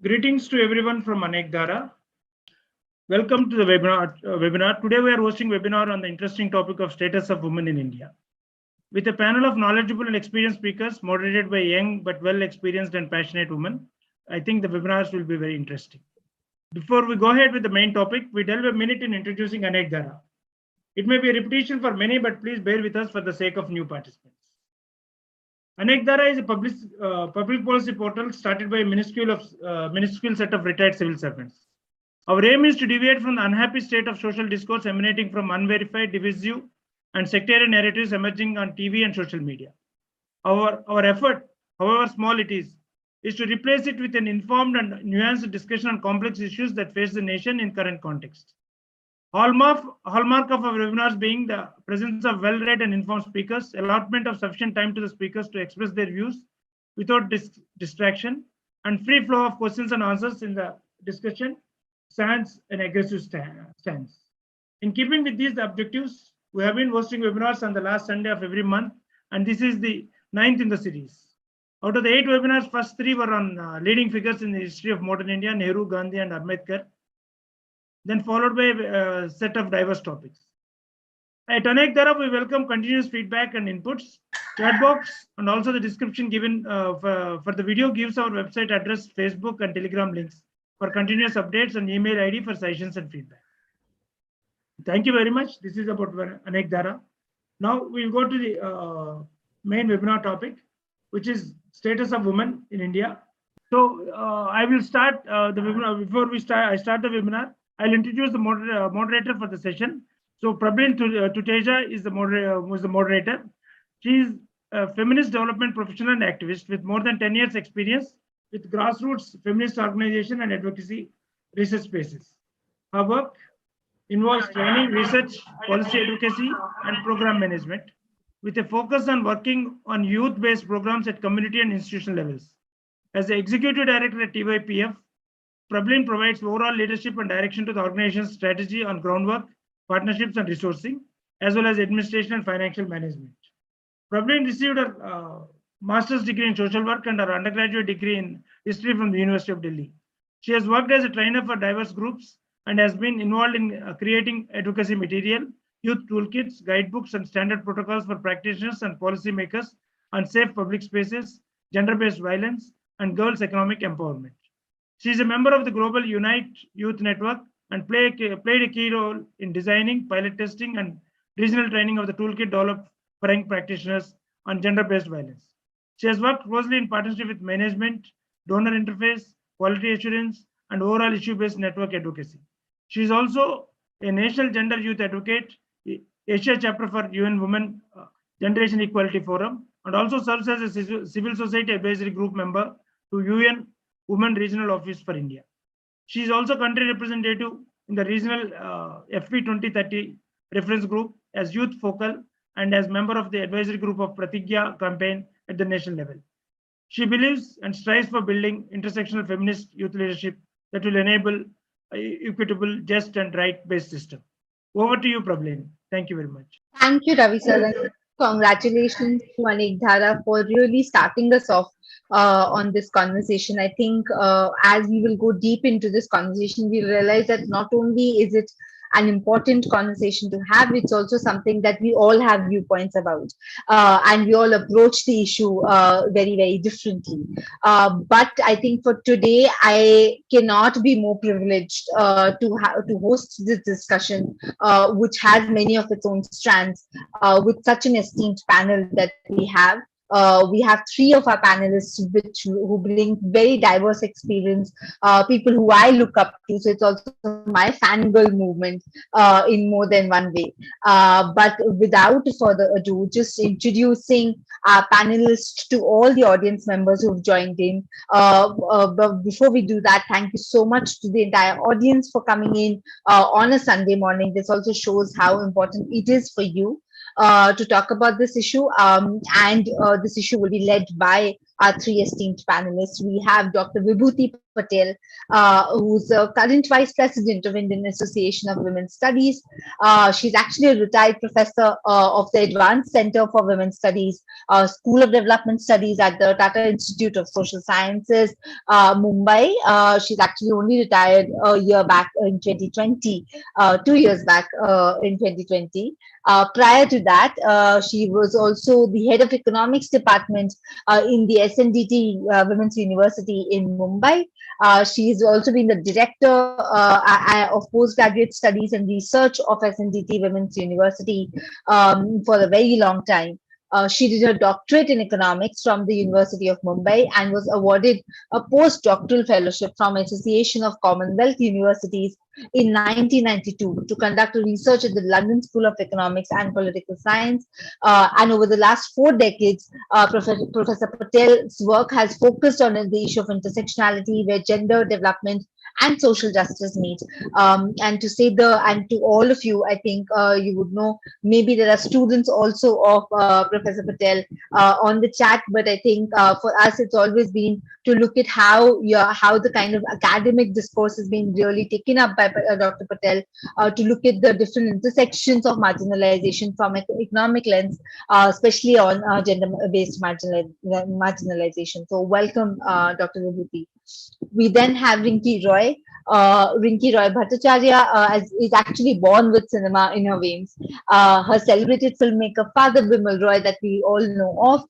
Greetings to everyone from Anekdhara. Welcome to the webinar. Today we are hosting a webinar on the interesting topic of status of women in India. With a panel of knowledgeable and experienced speakers moderated by young but well-experienced and passionate women, I think the webinars will be very interesting. Before we go ahead with the main topic, we delve a minute in introducing Anekdhara. It may be a repetition for many, but please bear with us for the sake of new participants. Anekdhara is a public policy portal started by a minuscule set of retired civil servants. Our aim is to deviate from the unhappy state of social discourse emanating from unverified, divisive, and sectarian narratives emerging on TV and social media. Our effort, however small it is to replace it with an informed and nuanced discussion on complex issues that face the nation in current context. Hallmark of our webinars being the presence of well-read and informed speakers, allotment of sufficient time to the speakers to express their views without distraction, and free flow of questions and answers in the discussion sans an aggressive stance. In keeping with these objectives, we have been hosting webinars on the last Sunday of every month, and this is the 9th in the series. Out of the 8 webinars, first 3 were on leading figures in the history of modern India, Nehru, Gandhi, and Ambedkar, then followed by a set of diverse topics. At Anekdhara, we welcome continuous feedback and inputs. Chat box and also the description given for the video gives our website address, Facebook, and Telegram links for continuous updates and email ID for suggestions and feedback. Thank you very much. This is about Anekdhara. Now we'll go to the main webinar topic, which is status of women in India. So I will start the webinar. Before I start the webinar, I'll introduce the moderator for the session. So Prabhleen Tuteja is the moderator. She is a feminist development professional and activist with more than 10 years experience with grassroots feminist organization and advocacy research spaces. Her work involves training, research, policy advocacy, and program management with a focus on working on youth-based programs at community and institutional levels. As the executive director at TYPF, Prabhleen provides overall leadership and direction to the organization's strategy on groundwork, partnerships, and resourcing, as well as administration and financial management. Prabhleen received her master's degree in social work and her undergraduate degree in history from the University of Delhi. She has worked as a trainer for diverse groups and has been involved in creating advocacy material, youth toolkits, guidebooks, and standard protocols for practitioners and policymakers on safe public spaces, gender-based violence, and girls' economic empowerment. She is a member of the Global Unite Youth Network and played a key role in designing, pilot testing, and regional training of the toolkit developed for young practitioners on gender-based violence. She has worked closely in partnership with management, donor interface, quality assurance, and overall issue-based network advocacy. She is also a National Gender Youth Advocate, Asia Chapter for UN Women Generation Equality Forum, and also serves as a civil society advisory group member to UN Women Regional Office for India. She is also country representative in the regional FP 2030 reference group as youth focal and as member of the advisory group of Pratigya campaign at the national level. She believes and strives for building intersectional feminist youth leadership that will enable equitable, just, and right-based system. Over to you, Prabhleen. Thank you very much. Thank you, Ravi sir. Congratulations to Anekdhara for really starting us off on this conversation. I think as we will go deep into this conversation, we realize that not only is it an important conversation to have, it's also something that we all have viewpoints about, and we all approach the issue very, very differently. But I think for today, I cannot be more privileged to host this discussion, which has many of its own strands, with such an esteemed panel that we have. We have 3 of our panelists who bring very diverse experience, people who I look up to. So it's also my fangirl movement in more than one way. But without further ado, just introducing our panelists to all the audience members who've joined in. But before we do that, thank you so much to the entire audience for coming in on a Sunday morning. This also shows how important it is for you to talk about this issue, and this issue will be led by our 3 esteemed panelists. We have Dr. Vibhuti Patel, who's the current Vice President of Indian Association of Women's Studies. She's actually a retired professor of the Advanced Center for Women's Studies, School of Development Studies at the Tata Institute of Social Sciences, Mumbai. She's actually only retired a year back in 2020, 2 years back in 2020. Prior to that, she was also the head of economics department in the SNDT Women's University in Mumbai. She's also been the director of postgraduate studies and research of SNDT Women's University for a very long time. She did her doctorate in economics from the University of Mumbai and was awarded a postdoctoral fellowship from Association of Commonwealth Universities in 1992 to conduct research at the London School of Economics and Political Science. And over the last 4 decades, Professor Patel's work has focused on the issue of intersectionality, where gender development and social justice meet. And to all of you, I think you would know, maybe there are students also of Professor Patel on the chat, but I think for us it's always been to look at how the kind of academic discourse has been really taken up by Dr. Patel, to look at the different intersections of marginalization from an economic lens, especially on gender-based marginalization. So welcome, Dr. Vibhuti. We then have Rinki Roy. Rinki Roy Bhattacharya is actually born with cinema in her veins. Her celebrated filmmaker father, Bimal Roy, that we all know of,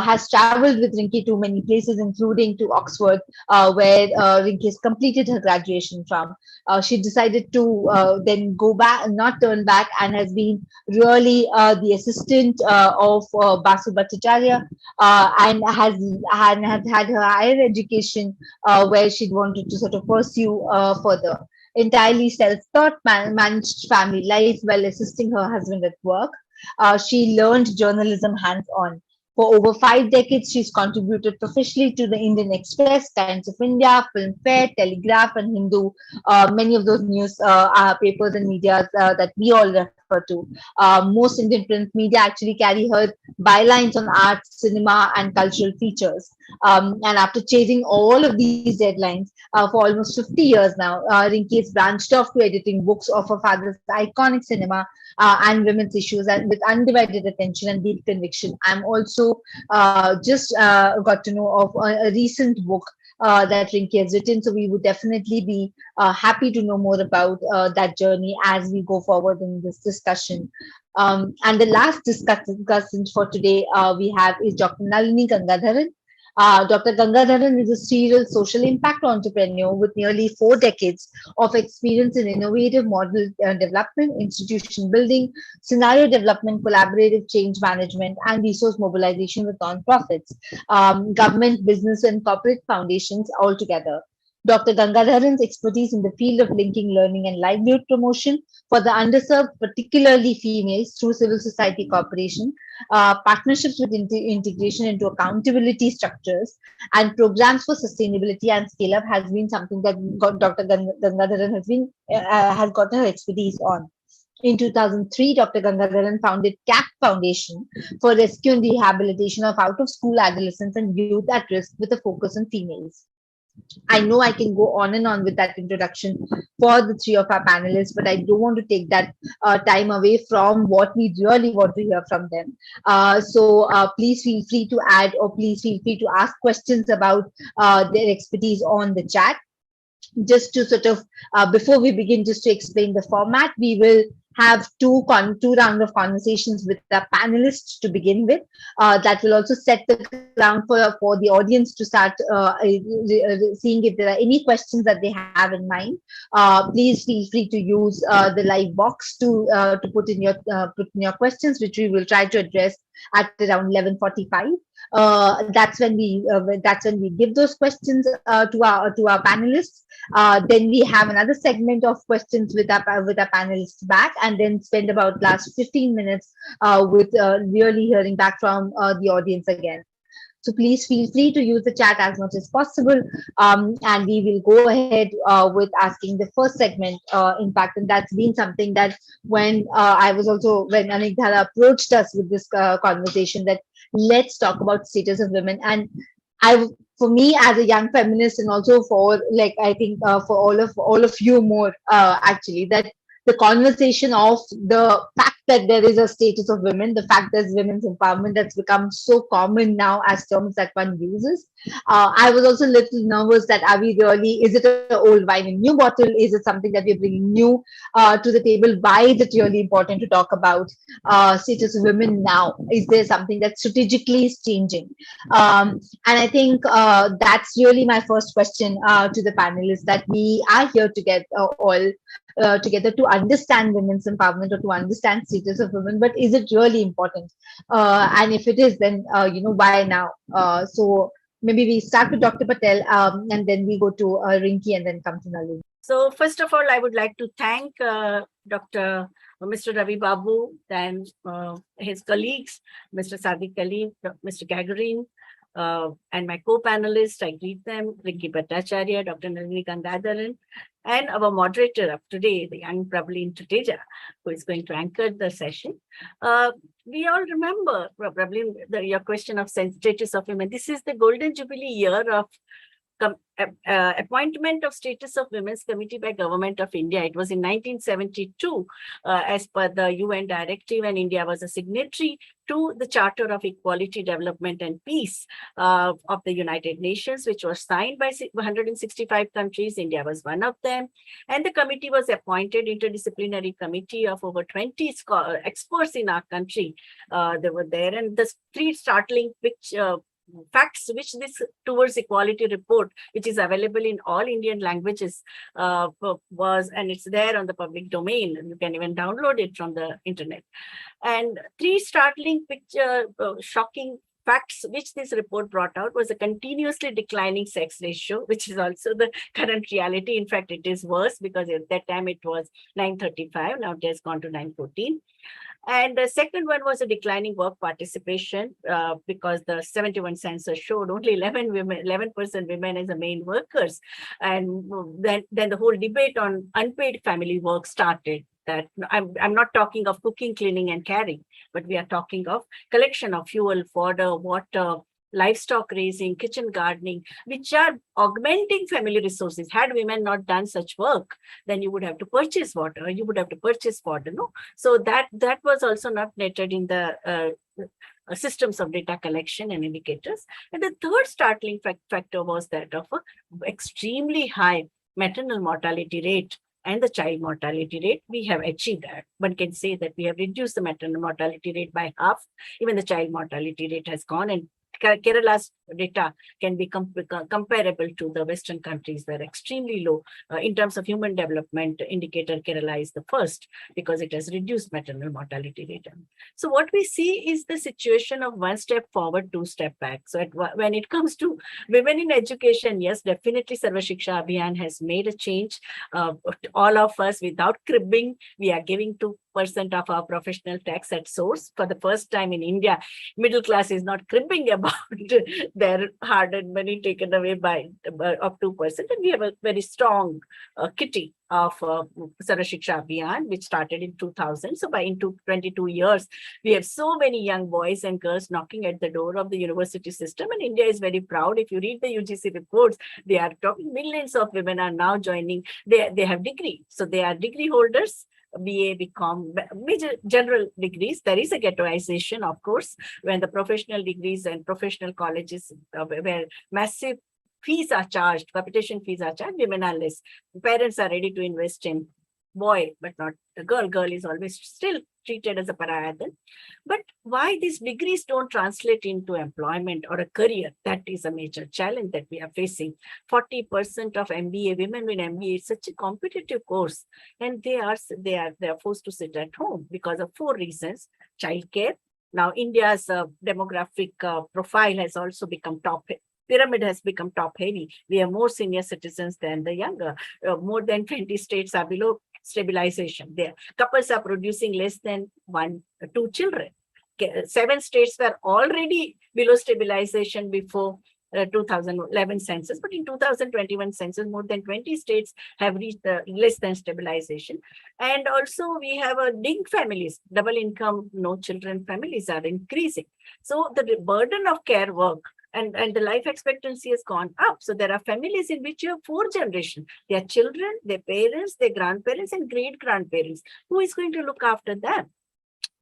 has traveled with Rinki to many places, including to Oxford, where Rinki has completed her graduation from. She decided to then go back, not turn back, and has been really the assistant of Basu Bhattacharya, and has had her higher education where she wanted to sort of pursue further. Entirely self-taught, managed family life while assisting her husband at work. She learned journalism hands-on. For over 5 decades, she's contributed professionally to the Indian Express, Times of India, Filmfare, Telegraph, and Hindu, many of those news papers and medias that we all refer to. Most Indian print media actually carry her bylines on art, cinema, and cultural features. And after chasing all of these deadlines for almost 50 years now, Rinki has branched off to editing books of her father's iconic cinema and women's issues, and with undivided attention and deep conviction. I'm also just got to know of a recent book that Rinki has written. So we would definitely be happy to know more about that journey as we go forward in this discussion. And the last discussant for today we have is Dr. Nalini Gangadharan. Dr. Gangadharan is a serial social impact entrepreneur with nearly 4 decades of experience in innovative model development, institution building, scenario development, collaborative change management, and resource mobilization with nonprofits, government, business, and corporate foundations altogether. Dr. Gangadharan's expertise in the field of linking learning and livelihood promotion for the underserved, particularly females, through civil society cooperation, partnerships with integration into accountability structures, and programs for sustainability and scale up has been something that Dr. Gangadharan has got her expertise on. In 2003, Dr. Gangadharan founded CAP Foundation for rescue and rehabilitation of out-of-school adolescents and youth at risk with a focus on females. I know I can go on and on with that introduction for the three of our panelists, but I don't want to take that time away from what we really want to hear from them. So please feel free to add, or please feel free to ask questions about their expertise on the chat. Just to sort of, before we begin, just to explain the format, we will have two rounds of conversations with the panelists to begin with. That will also set the ground for the audience to start seeing if there are any questions that they have in mind. Please feel free to use the live box to put in your questions, which we will try to address at around 11:45. That's when we give those questions to our panelists. Then we have another segment of questions with our panelists back, and then spend about last 15 minutes with really hearing back from the audience again. So please feel free to use the chat as much as possible, and we will go ahead with asking the first segment. In fact, and that's been something that when Anekdhara approached us with this conversation, that let's talk about status of women, and I, for me as a young feminist, and also for, like, I think for all of you more, actually, that the conversation of the fact that there is a status of women, the fact there's women's empowerment, that's become so common now as terms that one uses. I was also a little nervous that, are we really, is it an old wine in new bottle? Is it something that we're bringing new to the table? Why is it really important to talk about status of women now? Is there something that strategically is changing? And I think that's really my first question to the panelists, that we are here to get all together to understand women's empowerment, or to understand status of women. But is it really important? And if it is, then why now? So maybe we start with Dr. Patel, and then we go to Rinki, and then come to Nalini. So first of all, I would like to thank Mr. Ravi Babu and his colleagues, Mr. Sadiq Ali, Mr. Gagarin, and my co-panelists. I greet them, Rinki Bhattacharya, Dr. Nalini Gangadharan, and our moderator of today, the young Prabhleen Tuteja, who is going to anchor the session. We all remember, Prabhleen, your question of status of women. This is the golden jubilee year of appointment of status of women's committee by Government of India. It was in 1972, as per the UN directive, and India was a signatory to the Charter of Equality, Development and Peace of the United Nations, which was signed by 165 countries. India was one of them. And the committee was appointed interdisciplinary committee of over 20 experts in our country. They were there, and the three startling facts which this towards equality report, which is available in all Indian languages, was, and it's there on the public domain, and you can even download it from the internet. And three startling shocking facts which this report brought out was a continuously declining sex ratio, which is also the current reality. In fact, it is worse, because at that time it was 935, now it has gone to 914. And the second one was a declining work participation, because the 71 census showed only 11% women as the main workers. And then the whole debate on unpaid family work started. That I'm not talking of cooking, cleaning, and carrying, but we are talking of collection of fuel, fodder, water, livestock raising, kitchen gardening, which are augmenting family resources. Had women not done such work, then you would have to purchase water, you would have to purchase fodder. No? So that was also not netted in the systems of data collection and indicators. And the third startling factor was that of an extremely high maternal mortality rate and the child mortality rate. We have achieved that. One can say that we have reduced the maternal mortality rate by half. Even the child mortality rate has gone, and Kerala's data can be comparable to the Western countries. They're extremely low in terms of human development indicator. Kerala is the first, because it has reduced maternal mortality rate. So what we see is the situation of one step forward, two step back. So when it comes to women in education, yes, definitely Sarva Shiksha Abhiyan has made a change. All of us, without cribbing, we are giving 2% of our professional tax at source. For the first time in India, middle class is not cribbing about their hard-earned money taken away by of 2%. And we have a very strong kitty of Sarva Shiksha Abhiyan, which started in 2000. So by into 22 years, we have so many young boys and girls knocking at the door of the university system. And India is very proud. If you read the UGC reports, they are talking, millions of women are now joining. They have degree. So they are degree holders. BA, BCom, major general degrees. There is a ghettoization, of course, when the professional degrees and professional colleges where massive fees are charged, capitation fees are charged, women are less. Parents are ready to invest in boy, but not the girl. Girl is always still treated as a pariah then. But why these degrees don't translate into employment or a career, that is a major challenge that we are facing. 40% of MBA, women in MBA, is such a competitive course, and they are forced to sit at home because of 4 reasons. Childcare. Now India's demographic profile has also become pyramid has become top heavy. We have more senior citizens than the younger. More than 20 states are below stabilization. Their couples are producing less than 2 children. 7 states were already below stabilization before 2011 census, but in 2021 census, more than 20 states have reached less than stabilization. And also we have DING families, double income, no children families are increasing. So the burden of care work and the life expectancy has gone up. So there are families in which you have 4 generations, their children, their parents, their grandparents, and great grandparents. Who is going to look after them?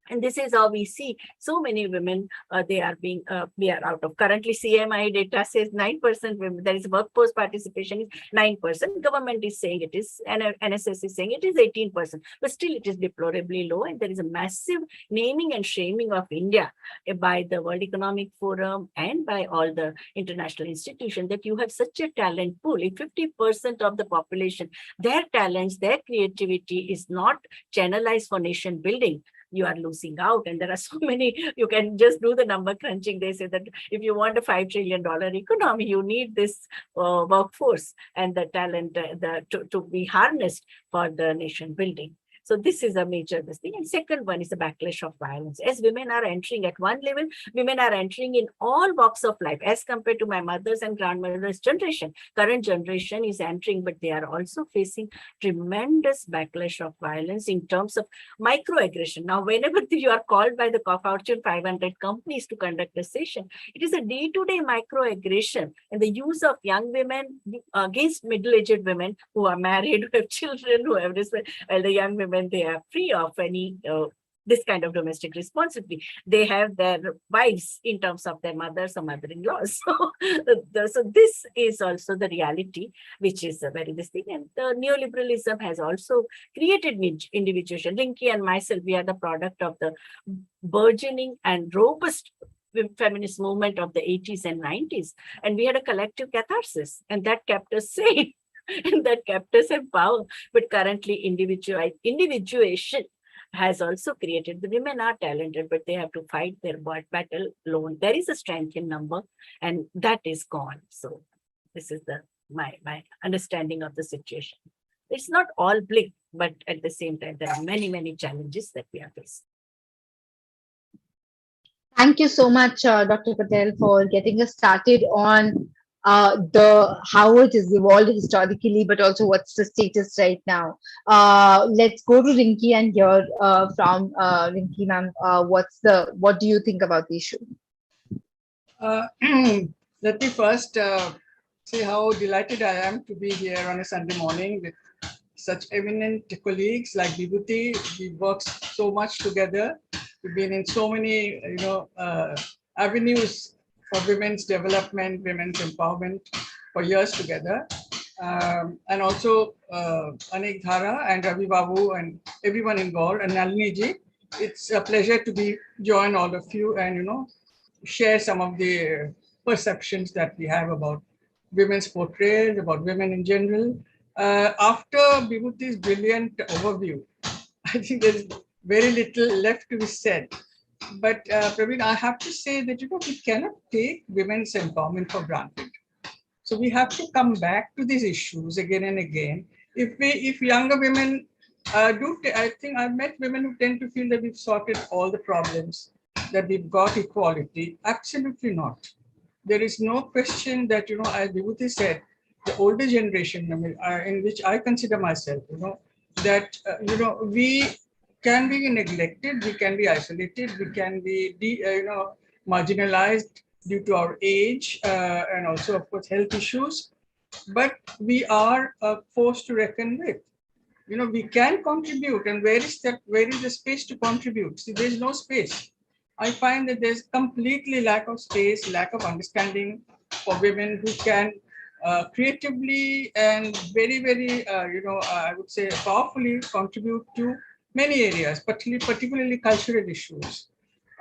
And this is how we see so many women, they are being, we are out of. Currently, CMI data says 9% women, there is workforce participation is 9%. Government is saying it is, and NSS is saying it is 18%. But still, it is deplorably low. And there is a massive naming and shaming of India by the World Economic Forum and by all the international institutions that you have such a talent pool. If 50% of the population, their talents, their creativity is not channelized for nation building, you are losing out. And there are so many, you can just do the number crunching. They say that if you want a $5 trillion economy, you need this workforce and the talent to be harnessed for the nation building. So this is a major thing. And second one is the backlash of violence. As women are entering at one level, women are entering in all walks of life as compared to my mother's and grandmother's generation. Current generation is entering, but they are also facing tremendous backlash of violence in terms of microaggression. Now, whenever you are called by the Fortune 500 companies to conduct a session, it is a day-to-day microaggression and the use of young women against middle-aged women who are married, who have children, who have this, while the young women, they are free of any this kind of domestic responsibility. They have their wives in terms of their mothers or mother-in-laws. So this is also the reality, which is a very this thing. And the neoliberalism has also created individuation. Rinki and myself, we are the product of the burgeoning and robust feminist movement of the 80s and 90s. And we had a collective catharsis, and that kept us sane. And that kept us in power. But currently, individuation has also created. The women are talented, but they have to fight their battle alone. There is a strength in number, and that is gone. So this is my understanding of the situation. It's not all bleak, but at the same time, there are many, many challenges that we are facing. Thank you so much, Dr. Patel, for getting us started on how it has evolved historically, but also what's the status right now. Let's go to Rinki and hear from Rinki, ma'am. What do you think about the issue? Let me first say how delighted I am to be here on a Sunday morning with such eminent colleagues like Vibhuti. We worked so much together. We've been in so many, avenues for women's development, women's empowerment for years together. And also Anekdhara and Ravi Babu and everyone involved, and Nalini ji. It's a pleasure to join all of you and, share some of the perceptions that we have about women's portrayals, about women in general. After Vibhuti's brilliant overview, I think there's very little left to be said. But Prableen, I have to say that we cannot take women's empowerment for granted. So we have to come back to these issues again and again. If younger women I think I've met women who tend to feel that we've sorted all the problems, that we've got equality. Absolutely not. There is no question that as Vibhuti said, the older generation, in which I consider myself, that we can be neglected, we can be isolated, we can be marginalized due to our age and also, of course, health issues. But we are a force to reckon with. We can contribute, and where is the space to contribute? See, there's no space. I find that there's completely lack of space, lack of understanding for women who can creatively and very, very, I would say powerfully contribute to many areas, particularly cultural issues.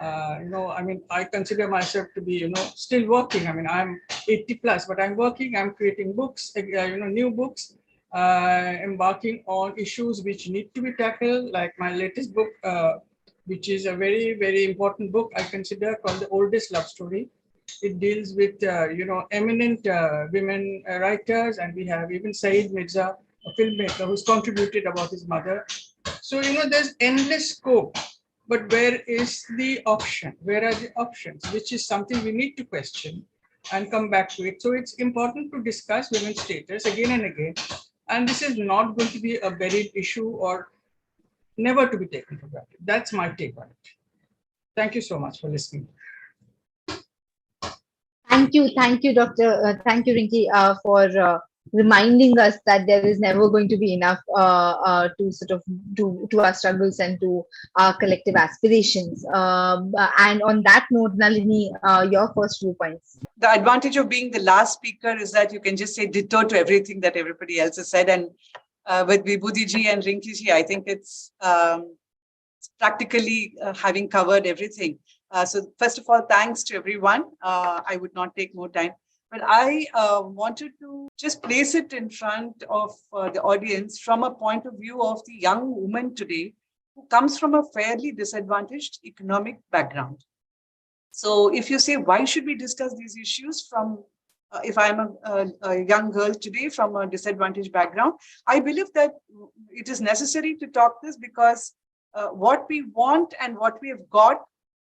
I consider myself to be, still working. I'm 80 plus, but I'm working. I'm creating books, new books, embarking on issues which need to be tackled, like my latest book, which is a very, very important book I consider, called The Oldest Love Story. It deals with, eminent women writers, and we have even Saeed Mirza, a filmmaker, who's contributed about his mother. So, there's endless scope, but where is the option? Where are the options? Which is something we need to question and come back to it. So it's important to discuss women's status again and again. And this is not going to be a buried issue or never to be taken for granted. That's my take on it. Thank you so much for listening. thank you, Doctor. Thank you, Rinki, for reminding us that there is never going to be enough to sort of to our struggles and to our collective aspirations. And on that note, Nalini, your first 2 points. The advantage of being the last speaker is that you can just say ditto to everything that everybody else has said. And with Vibhuti ji and Rinki ji, I think it's practically having covered everything. So first of all, thanks to everyone. I would not take more time, but I wanted to just place it in front of the audience from a point of view of the young woman today who comes from a fairly disadvantaged economic background. So if you say, why should we discuss these issues from, if I'm a young girl today from a disadvantaged background, I believe that it is necessary to talk this because what we want and what we have got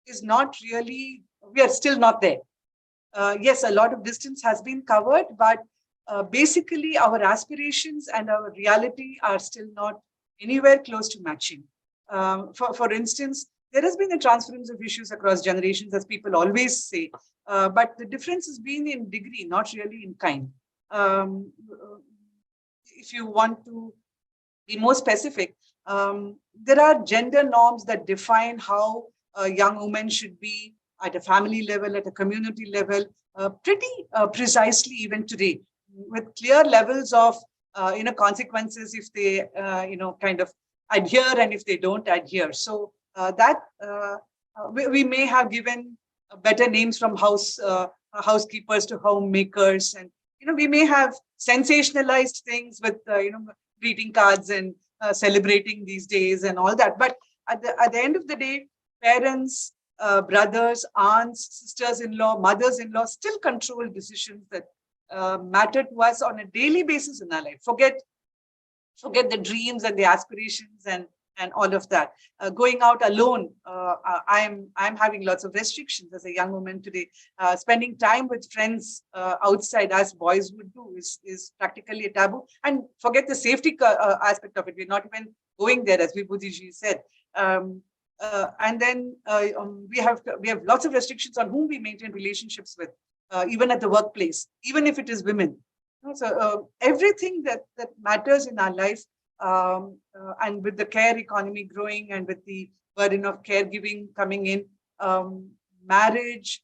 is not really, we are still not there. Yes, a lot of distance has been covered, but basically our aspirations and our reality are still not anywhere close to matching. For instance, there has been a transference of issues across generations, as people always say, but the difference has been in degree, not really in kind. If you want to be more specific, there are gender norms that define how a young woman should be at a family level, at a community level, pretty precisely even today, with clear levels of consequences if they kind of adhere and if they don't adhere. So we may have given better names from housekeepers to homemakers, and we may have sensationalized things with greeting cards and celebrating these days and all that. But at the end of the day, parents, brothers, aunts, sisters-in-law, mothers-in-law still control decisions that matter to us on a daily basis in our life. Forget the dreams and the aspirations and all of that. Going out alone, I'm having lots of restrictions as a young woman today. Spending time with friends outside, as boys would do, is practically a taboo. And forget the safety aspect of it. We're not even going there, as Vibhuti ji said. And then we have lots of restrictions on whom we maintain relationships with, even at the workplace, even if it is women. So everything that matters in our life, and with the care economy growing and with the burden of caregiving coming in, marriage,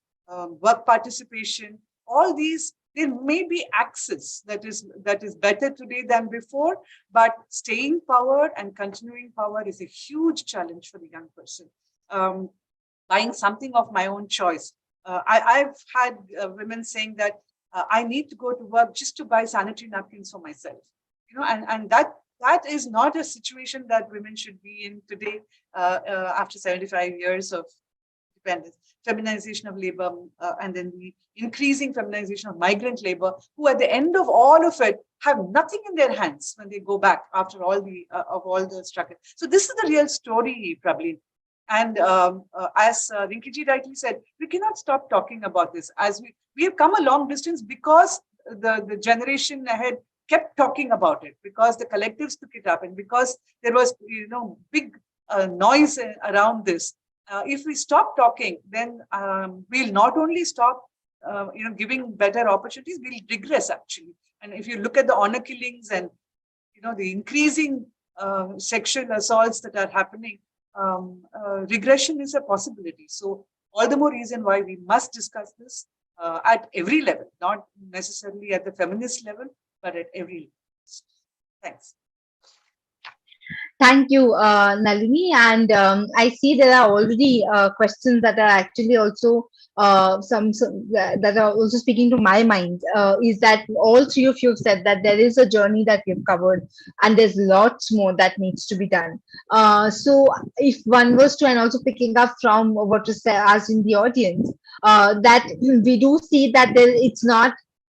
work participation, all these, there may be access that is better today than before, but staying power and continuing power is a huge challenge for the young person. Buying something of my own choice. I've had women saying that I need to go to work just to buy sanitary napkins for myself, and that is not a situation that women should be in today after 75 years of independence. Feminization of labor, and then the increasing feminization of migrant labor, who at the end of all of it have nothing in their hands when they go back after all the struggle. So this is the real story, Prabhleen. And as Rinki ji rightly said, we cannot stop talking about this. As we have come a long distance because the generation ahead kept talking about it, because the collectives took it up, and because there was big noise around this. If we stop talking, then we'll not only stop giving better opportunities, we'll regress actually. And if you look at the honor killings and the increasing sexual assaults that are happening, regression is a possibility. So all the more reason why we must discuss this at every level, not necessarily at the feminist level, but at every level. Thanks. Thank you, Nalini. And I see there are already questions that are actually also some that are also speaking to my mind. Is that all three of you have said that there is a journey that we've covered, and there's lots more that needs to be done. So if one was to, and also picking up from what was asked in the audience, that we do see that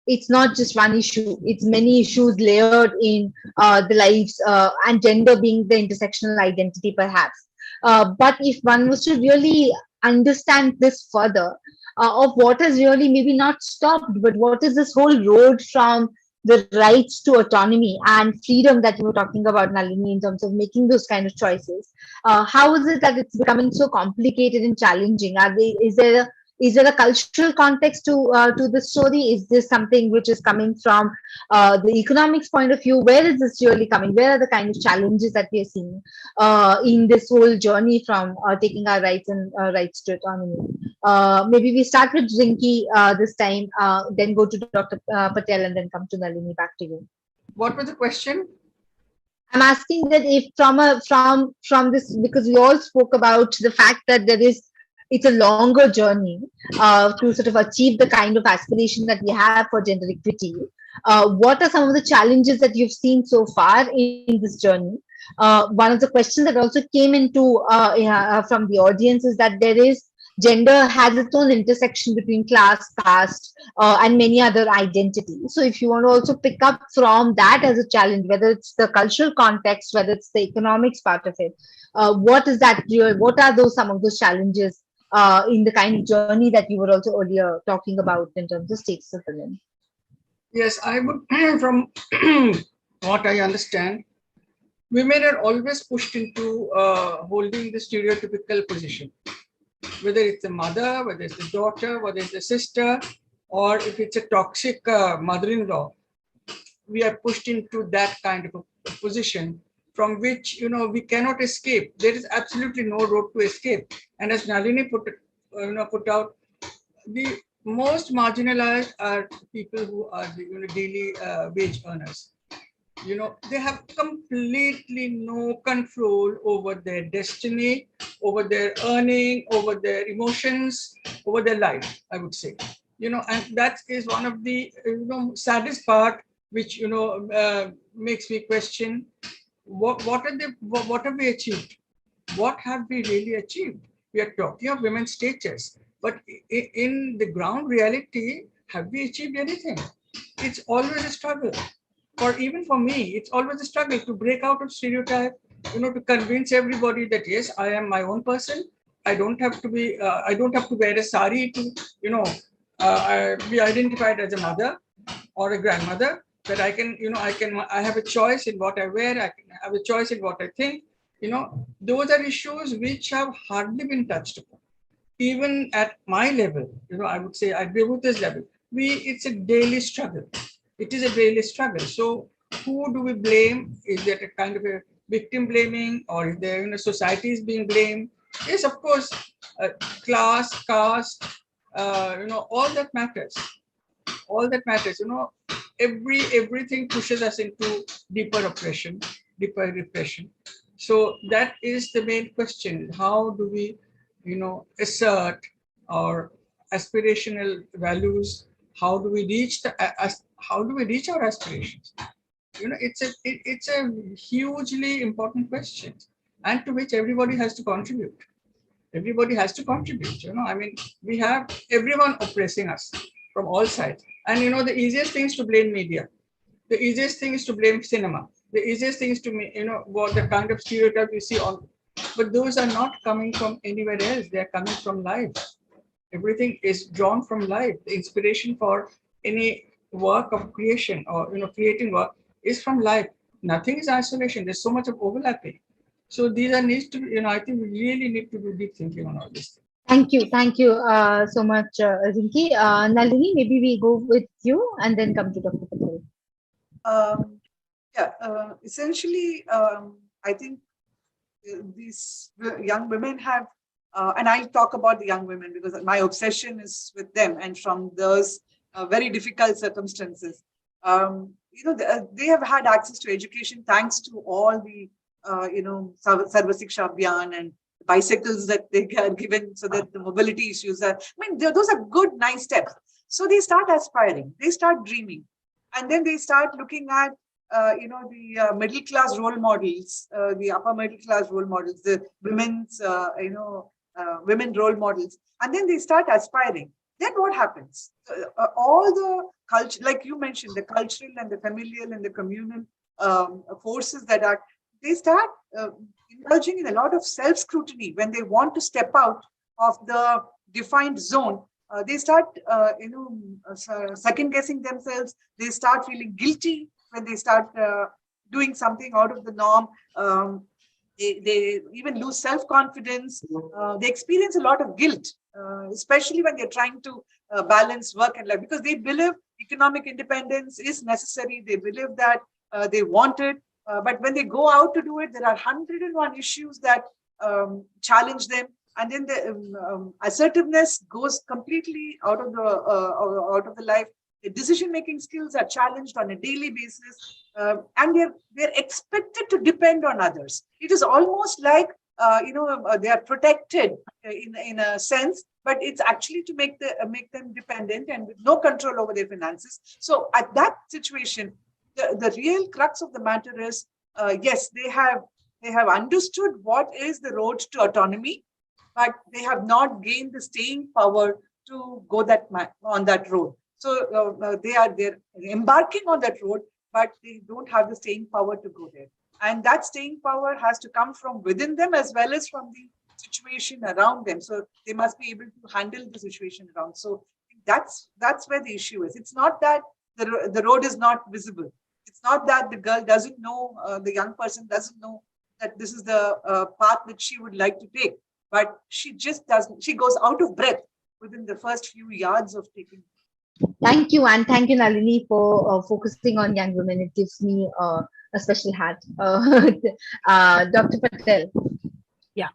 it's not just one issue, it's many issues layered in the lives, and gender being the intersectional identity perhaps. But if one was to really understand this further, of what has really maybe not stopped, but what is this whole road from the rights to autonomy and freedom that you were talking about, Nalini, in terms of making those kind of choices, how is it that it's becoming so complicated and challenging? Is there Is there a cultural context to the story? Is this something which is coming from the economics point of view? Where is this really coming? Where are the kind of challenges that we are seeing in this whole journey from taking our rights and rights to autonomy? Maybe we start with Rinki this time, then go to Dr. Patel, and then come to Nalini. Back to you. What was the question? I'm asking that if from this, because we all spoke about the fact that it's a longer journey to sort of achieve the kind of aspiration that we have for gender equity. What are some of the challenges that you've seen so far in this journey? One of the questions that also came into from the audience is that gender has its own intersection between class, caste, and many other identities. So if you want to also pick up from that as a challenge, whether it's the cultural context, whether it's the economics part of it, what is that? What are some of those challenges in the kind of journey that you were also earlier talking about in terms of status of women? Yes, I would, from what I understand, women are always pushed into holding the stereotypical position, whether it's a mother, whether it's a daughter, whether it's a sister, or if it's a toxic mother-in-law. We are pushed into that kind of a position from which, we cannot escape. There is absolutely no road to escape. And as Nalini put out, the most marginalized are people who are the daily wage earners. They have completely no control over their destiny, over their earning, over their emotions, over their life, I would say. And that is one of the saddest part, which makes me question what have we achieved? What have we really achieved? We are talking of women's status, but in the ground reality, have we achieved anything? It's always a struggle. Or even for me, it's always a struggle to break out of stereotype, to convince everybody that yes, I am my own person. I don't have to be, I don't have to wear a sari to, be identified as a mother or a grandmother. That I can, I have a choice in what I wear. I can have a choice in what I think. Those are issues which have hardly been touched upon. Even at my level, I would say at Vibhuti's level, it's a daily struggle. It is a daily struggle. So who do we blame? Is there a kind of a victim blaming, or is there society is being blamed? Yes, of course, class, caste, all that matters. All that matters. Everything pushes us into deeper oppression, deeper repression. So that is the main question. How do we, assert our aspirational values? How do we reach our aspirations? It's a hugely important question, and to which everybody has to contribute. Everybody has to contribute. We have everyone oppressing us from all sides, and the easiest thing is to blame media. The easiest thing is to blame cinema. The easiest thing is to what the kind of stereotype you see on, but those are not coming from anywhere else. They are coming from life. Everything is drawn from life. The inspiration for any work of creation or creating work is from life. Nothing is isolation. There's so much of overlapping. So these are needs to I think we really need to do deep thinking on all this. Thank you so much, Rinki. Nalini, maybe we go with you and then come to Dr. Patel. Essentially, I think these young women have, and I'll talk about the young women because my obsession is with them and from those very difficult circumstances. They have had access to education thanks to all the, Sarva Siksha Abhiyan and bicycles that they are given so that the mobility issues are, those are good, nice steps. So they start aspiring, they start dreaming, and then they start looking at, the middle class role models, the upper middle class role models, the women's, women role models, and then they start aspiring. Then what happens? All the culture, like you mentioned, the cultural and the familial and the communal forces they start indulging in a lot of self-scrutiny when they want to step out of the defined zone. They start, second-guessing themselves. They start feeling guilty when they start doing something out of the norm. They even lose self-confidence. They experience a lot of guilt especially when they're trying to balance work and life, because they believe economic independence is necessary. They believe that they want it. But when they go out to do it, there are 101 issues that challenge them. And then the assertiveness goes completely out of the life. The decision-making skills are challenged on a daily basis, and they're expected to depend on others. It is almost like they are protected in a sense, but it's actually to make them dependent and with no control over their finances. So at that situation, the real crux of the matter is, yes, they have understood what is the road to autonomy, but they have not gained the staying power to go on that road. So they're embarking on that road, but they don't have the staying power to go there. And that staying power has to come from within them as well as from the situation around them. So they must be able to handle the situation around. So that's where the issue is. It's not that the road is not visible. It's not that the girl doesn't know, the young person doesn't know that this is the path that she would like to take, but she just doesn't. She goes out of breath within the first few yards of taking. Thank you, and thank you, Nalini, for focusing on young women. It gives me a special hat. Dr. Patel. Yeah.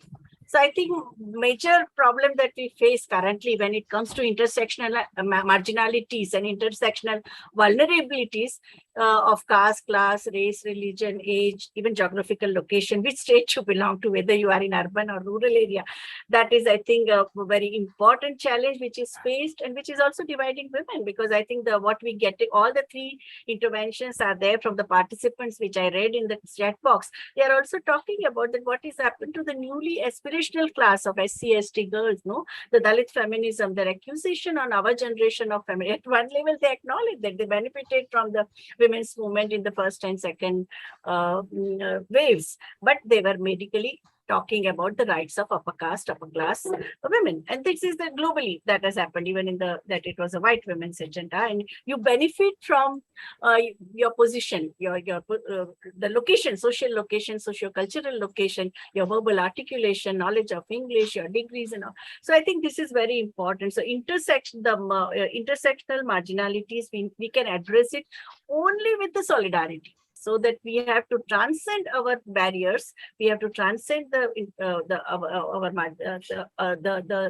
So I think major problem that we face currently when it comes to intersectional marginalities and intersectional vulnerabilities of caste, class, race, religion, age, even geographical location, which state you belong to, whether you are in urban or rural area. That is, I think, a very important challenge which is faced and which is also dividing women, because I think what we get, all the three interventions are there from the participants, which I read in the chat box. They are also talking about that what has happened to the newly aspirational class of SC/ST girls, no? The Dalit feminism, their accusation on our generation of feminism. At one level, they acknowledge that they benefited from the women's movement in the first and second waves, but they were medically talking about the rights of upper caste, upper class women. And this is the globally that has happened, even in that it was a white women's agenda. And you benefit from your position, the location, social location, socio-cultural location, your verbal articulation, knowledge of English, your degrees and all. So I think this is very important. So intersectional marginalities, we can address it only with the solidarity. So that we have to transcend our barriers, we have to transcend the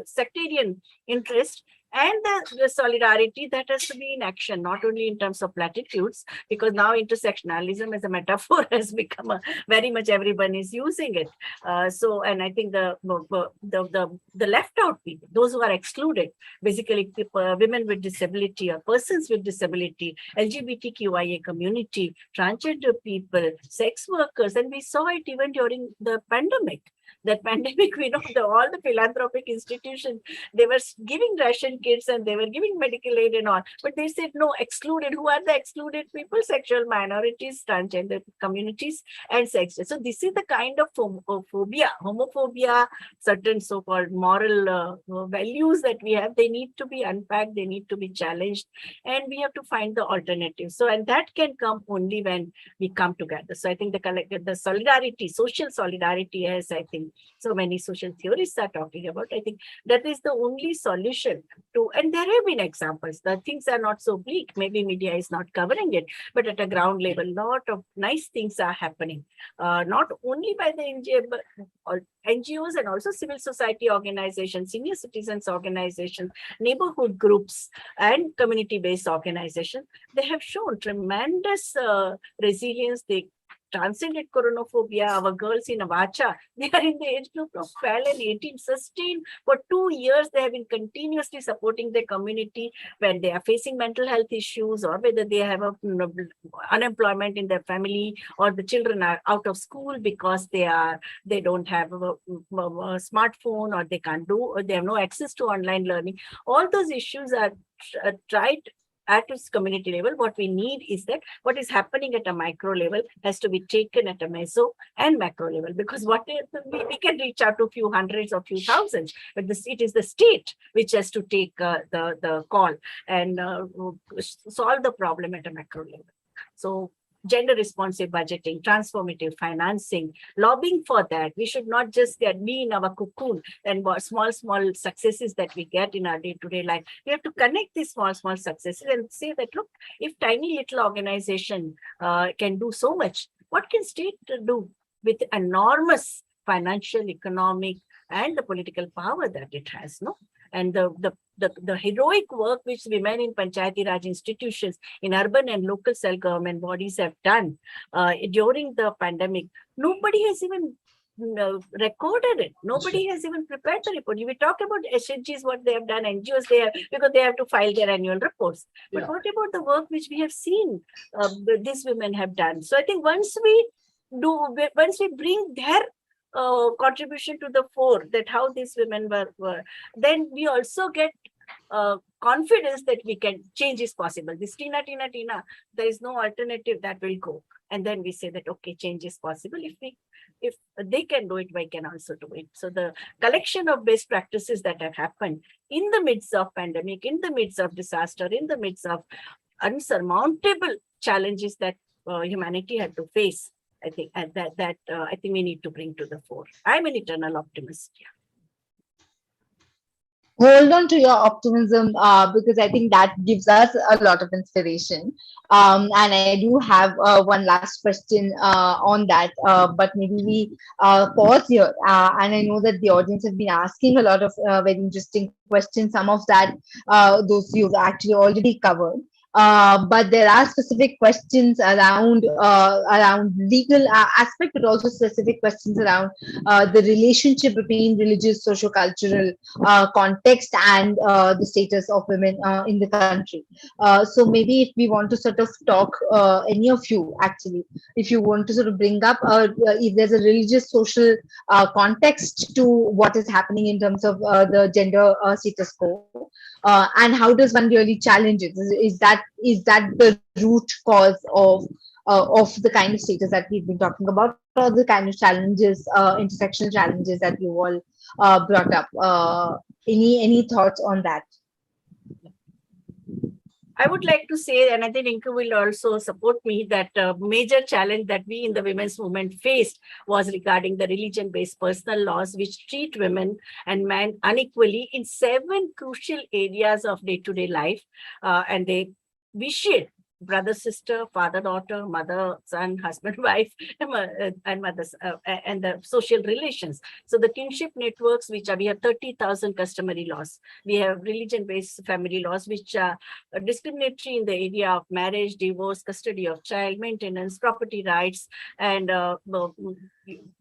sectarian interest, and the solidarity that has to be in action, not only in terms of platitudes, because now intersectionalism as a metaphor has become very much everyone is using it. And I think the left out people, those who are excluded, basically women with disability or persons with disability, LGBTQIA community, transgender people, sex workers, and we saw it even during the pandemic. That pandemic, we know all the philanthropic institutions, they were giving ration kits and they were giving medical aid and all, but they said no, excluded. Who are the excluded people? Sexual minorities, transgender communities, and sex. So this is the kind of homophobia, certain so-called moral values that we have. They need to be unpacked, they need to be challenged, and we have to find the alternative. So, and that can come only when we come together. So I think the solidarity, social solidarity, as I think so many social theorists are talking about, I think that is the only solution to, and there have been examples that things are not so bleak. Maybe media is not covering it, but at a ground level, a lot of nice things are happening, not only by the NGOs and also civil society organizations, senior citizens organizations, neighborhood groups, and community-based organizations. They have shown tremendous resilience. They transcended coronaphobia. Our girls in Avacha, they are in the age group of 12 and 18, sustained for 2 years. They have been continuously supporting their community when they are facing mental health issues, or whether they have unemployment in their family, or the children are out of school because they don't have a smartphone, or they can't do, or they have no access to online learning. All those issues are tried at its community level. What we need is that what is happening at a micro level has to be taken at a meso and macro level, because we can reach out to a few hundreds or few thousands, but it is the state which has to take the call and solve the problem at a macro level. So gender responsive budgeting, transformative financing, lobbying for that. We should not just be in our cocoon and small successes that we get in our day-to-day life. We have to connect these small successes and say that, look, if tiny little organization can do so much, what can state do with enormous financial, economic, and the political power that it has, no? And the heroic work which women in Panchayati Raj institutions, in urban and local self-government bodies have done during the pandemic, nobody has even recorded it. Nobody has even prepared the report. We talk about SHGs, what they have done, NGOs, because they have to file their annual reports. But what about the work which we have seen these women have done? So I think once we bring their contribution to the fore, that how these women were, then we also get confidence that we can, change is possible. This Tina, there is no alternative that will go. And then we say that, okay, change is possible. If they can do it, we can also do it. So the collection of best practices that have happened in the midst of pandemic, in the midst of disaster, in the midst of unsurmountable challenges that humanity had to face, I think I think we need to bring to the fore. I'm an eternal optimist. Hold on to your optimism because I think that gives us a lot of inspiration. And I do have one last question on that, but maybe we pause here. And I know that the audience have been asking a lot of very interesting questions. Some of that, those you've actually already covered. But there are specific questions around legal aspect, but also specific questions around the relationship between religious, socio-cultural context and the status of women in the country. So maybe if we want to sort of talk, any of you actually, if you want to sort of bring up if there's a religious, social context to what is happening in terms of the gender status quo, and how does one really challenge it? Is that the root cause of the kind of status that we've been talking about, or the kind of challenges, intersectional challenges that you all brought up? Any thoughts on that? I would like to say, and I think Rinki will also support me, that a major challenge that we in the women's movement faced was regarding the religion-based personal laws, which treat women and men unequally in 7 crucial areas of day-to-day life, and they vitiate brother, sister, father, daughter, mother, son, husband, wife, and mothers, and the social relations. So the kinship networks, we have 30,000 customary laws. We have religion-based family laws, which are discriminatory in the area of marriage, divorce, custody of child, maintenance, property rights, and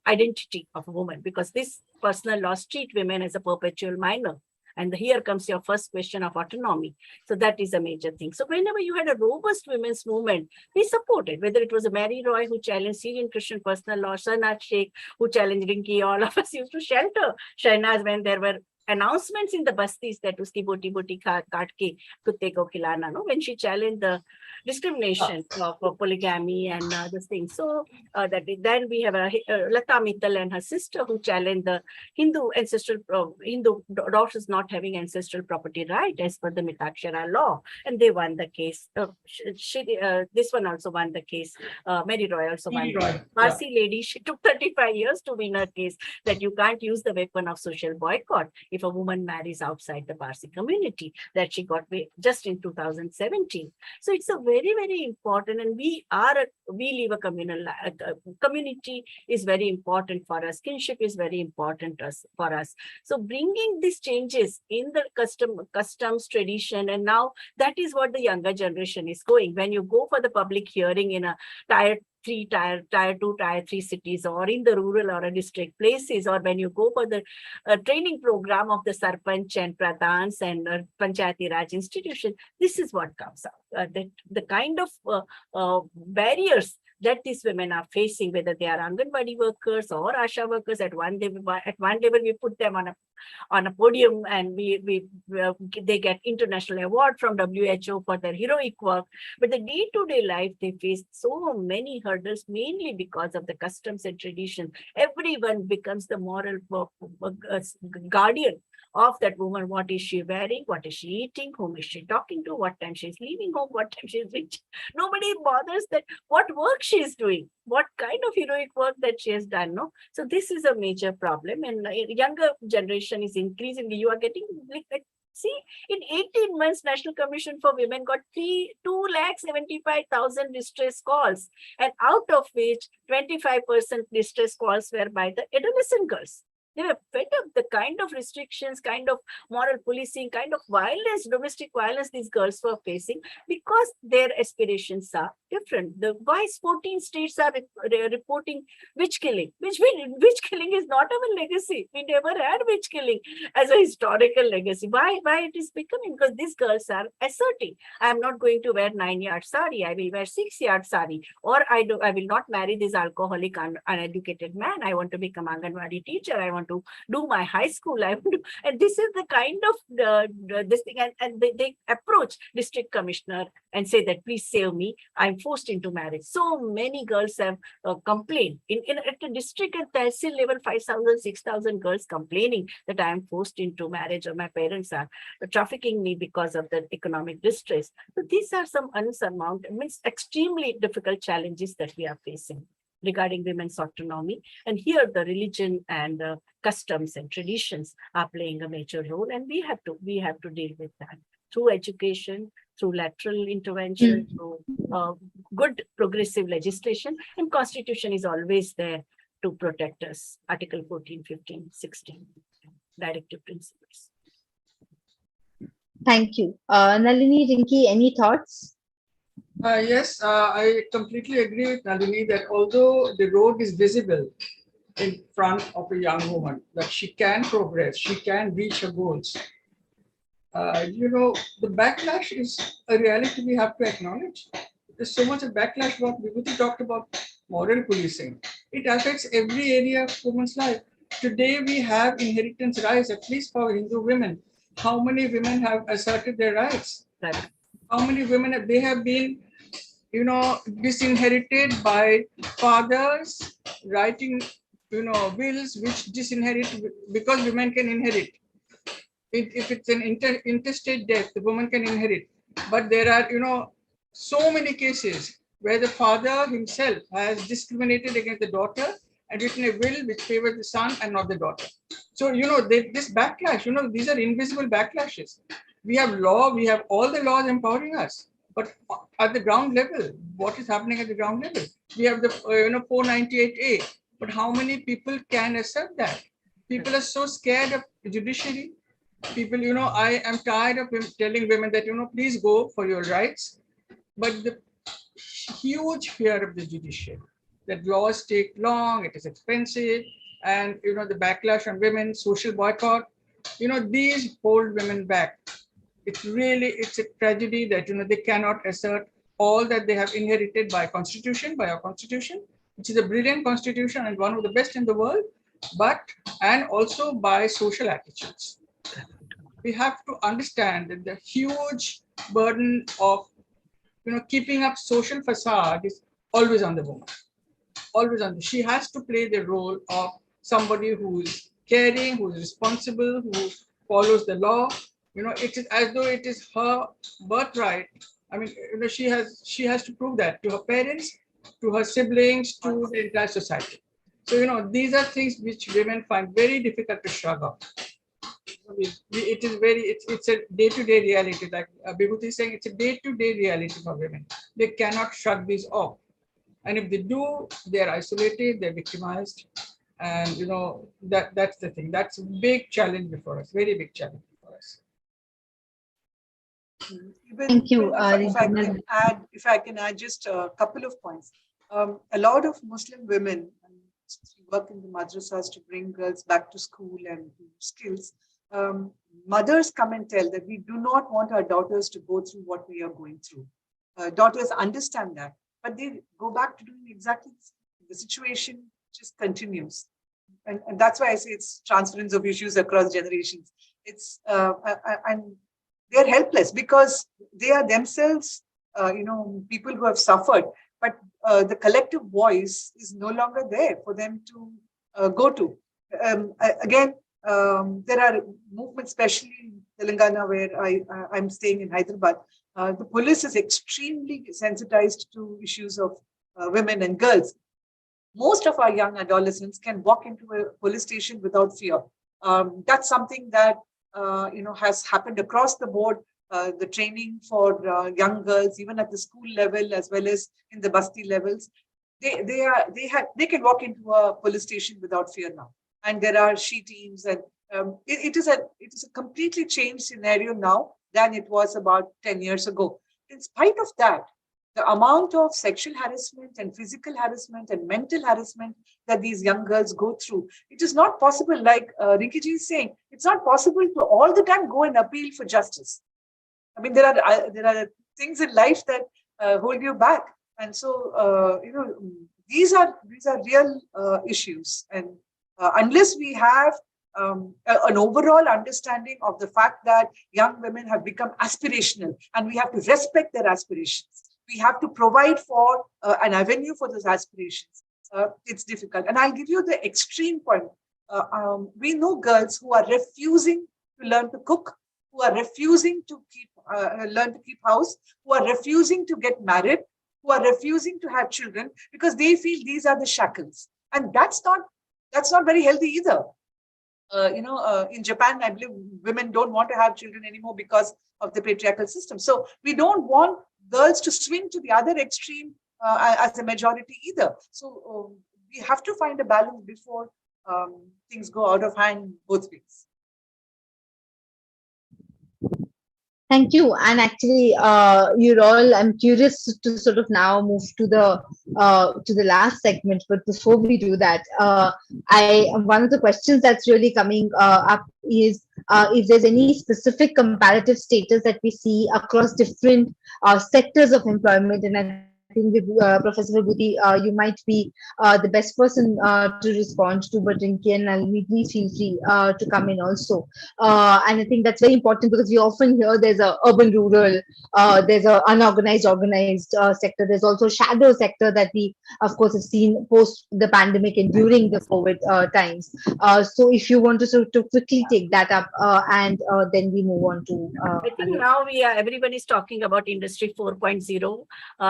identity of a woman, because these personal laws treat women as a perpetual minor. And here comes your first question of autonomy. So that is a major thing. So whenever you had a robust women's movement, we supported, whether it was a Mary Roy who challenged Syrian Christian personal law, Shanaz Sheikh who challenged Rinki, all of us used to shelter Shahnaz when there were announcements in the bastis that uski boti kaat ke kutte ko khilana, no? When she challenged the discrimination for polygamy and this thing. So then we have Lata Mittal and her sister who challenged the Hindu daughters not having ancestral property right as per the Mitakshara law, and they won the case. This one also won the case. Mary Roy also won. Parsi lady, she took 35 years to win her case that you can't use the weapon of social boycott if a woman marries outside the Parsi community, that she got just in 2017. So it's a very, very important, and we live a communal community is very important for us. Kinship is very important for us. So bringing these changes in the customs, tradition, and now that is what the younger generation is going. When you go for the public hearing in a tier 2, tier 3 cities, or in the rural or a district places, or when you go for the training program of the Sarpanch and Pradhans and Panchayati Raj institution, this is what comes out. The kind of barriers that these women are facing, whether they are Anganwadi workers or Asha workers, at one level we put them on a podium, and they get international award from WHO for their heroic work. But the day-to-day life, they face so many hurdles, mainly because of the customs and tradition. Every everyone becomes the moral guardian of that woman. What is she wearing? What is she eating? Whom is she talking to? What time she is leaving home? What time she is reaching? Nobody bothers that what work she is doing, what kind of heroic work that she has done. No, so this is a major problem, and younger generation is increasingly. You are getting like, see, in 18 months, National Commission for Women got 275,000 distress calls, and out of which 25% distress calls were by the adolescent girls. They were fed up the kind of restrictions, kind of moral policing, kind of violence, domestic violence these girls were facing because their aspirations are different. The wise 14 states are reporting witch killing. Witch killing is not our legacy. We never had witch killing as a historical legacy. Why it is becoming? Because these girls are asserting, I am not going to wear 9-yard sari. I will wear 6-yard sari, or I will not marry this alcoholic, uneducated man. I want to become Anganwadi teacher. I want to do my high school. I want to, and this is the kind of this thing. And they approach district commissioner and say that please save me. I'm forced into marriage. So many girls have complained at the district and tehsil level, 5,000, 6,000 girls complaining that I am forced into marriage or my parents are trafficking me because of the economic distress. So these are some unsurmounted, extremely difficult challenges that we are facing regarding women's autonomy. And here the religion and customs and traditions are playing a major role. And we have to deal with that through education, through lateral intervention, through good progressive legislation. And Constitution is always there to protect us. Article 14, 15, 16, directive principles. Thank you. Nalini, Rinki, any thoughts? Yes, I completely agree with Nalini that although the road is visible in front of a young woman, that she can progress, she can reach her goals. The backlash is a reality we have to acknowledge. There's so much of backlash. What Vibhuti talked about, moral policing. It affects every area of women's life. Today we have inheritance rights, at least for Hindu women. How many women have asserted their rights? How many women have been disinherited by fathers writing, wills which disinherit because women can inherit. If it's an interstate death, the woman can inherit. But there are, so many cases where the father himself has discriminated against the daughter and written a will which favors the son and not the daughter. So, this backlash, these are invisible backlashes. We have law, we have all the laws empowering us. But at the ground level, what is happening at the ground level? We have the 498A, but how many people can accept that? People are so scared of the judiciary. People, I am tired of telling women that, please go for your rights. But the huge fear of the judiciary, that laws take long, it is expensive, and, the backlash on women, social boycott, these hold women back. It's a tragedy that, they cannot assert all that they have inherited by our constitution, which is a brilliant constitution and one of the best in the world, and also by social attitudes. We have to understand that the huge burden of, keeping up social facade is always on the woman. She has to play the role of somebody who is caring, who is responsible, who follows the law. It is as though it is her birthright. I mean, she has to prove that to her parents, to her siblings, to the entire society. So, these are things which women find very difficult to shrug off. It's a day-to-day reality. Like Vibhuti is saying, it's a day-to-day reality for women. They cannot shrug these off. And if they do, they're isolated, they're victimized. And, that's the thing. That's a big challenge before us, very big challenge for us. Thank you. If I can add just a couple of points. A lot of Muslim women work in the madrasas to bring girls back to school and skills. Mothers come and tell that we do not want our daughters to go through what we are going through. Daughters understand that, but they go back to doing exactly the situation just continues. And that's why I say it's transference of issues across generations. It's and they're helpless because they are themselves, people who have suffered, but the collective voice is no longer there for them to go to. Again, there are movements, especially in Telangana, where I'm staying in Hyderabad. The police is extremely sensitized to issues of women and girls. Most of our young adolescents can walk into a police station without fear. That's something that has happened across the board. The training for young girls, even at the school level as well as in the basti levels, they can walk into a police station without fear now. And there are she teams, and it is a completely changed scenario now than it was about 10 years ago. In spite of that, the amount of sexual harassment and physical harassment and mental harassment that these young girls go through, it is not possible, like Rinki ji is saying, it's not possible to all the time go and appeal for justice. I mean, there are things in life that hold you back. And so, these are real issues. And unless we have an overall understanding of the fact that young women have become aspirational and we have to respect their aspirations, we have to provide for an avenue for those aspirations, it's difficult. And I'll give you the extreme point. We know girls who are refusing to learn to cook, who are refusing to learn to keep house, who are refusing to get married, who are refusing to have children because they feel these are the shackles. And that's not very healthy either. In Japan, I believe women don't want to have children anymore because of the patriarchal system. So we don't want girls to swing to the other extreme as a majority either. So we have to find a balance before things go out of hand both ways. Thank you. And actually, I'm curious to sort of now move to the last segment. But before we do that, one of the questions that's really coming up is if there's any specific comparative status that we see across different sectors of employment. And I think Professor Vibhuti, you might be the best person to respond to, but Rinki and Nalini, please feel free to come in also. And I think that's very important because we often hear there's a urban-rural, there's a unorganized, organized sector. There's also shadow sector that we, of course, have seen post the pandemic and during the COVID times. So if you want to quickly take that up, and then we move on to. I think now everyone is talking about Industry 4.0,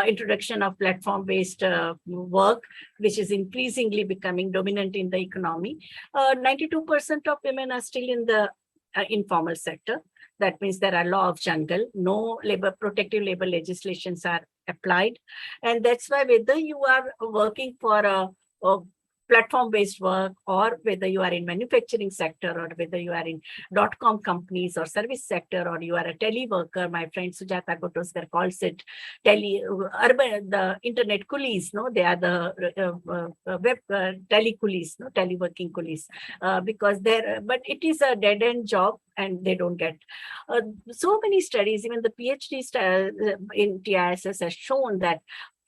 introduction of platform-based work, which is increasingly becoming dominant in the economy. 92% of women are still in the informal sector. That means there are law of jungle, no protective labor legislations are applied. And that's why whether you are working for a platform-based work, or whether you are in manufacturing sector, or whether you are in .com companies or service sector, or you are a teleworker. My friend Sujata Gotoskar calls it the internet coolies. No, they are the web tele coolies, no, teleworking coolies, because but it is a dead-end job and they don't get so many studies. Even the PhD in TISS has shown that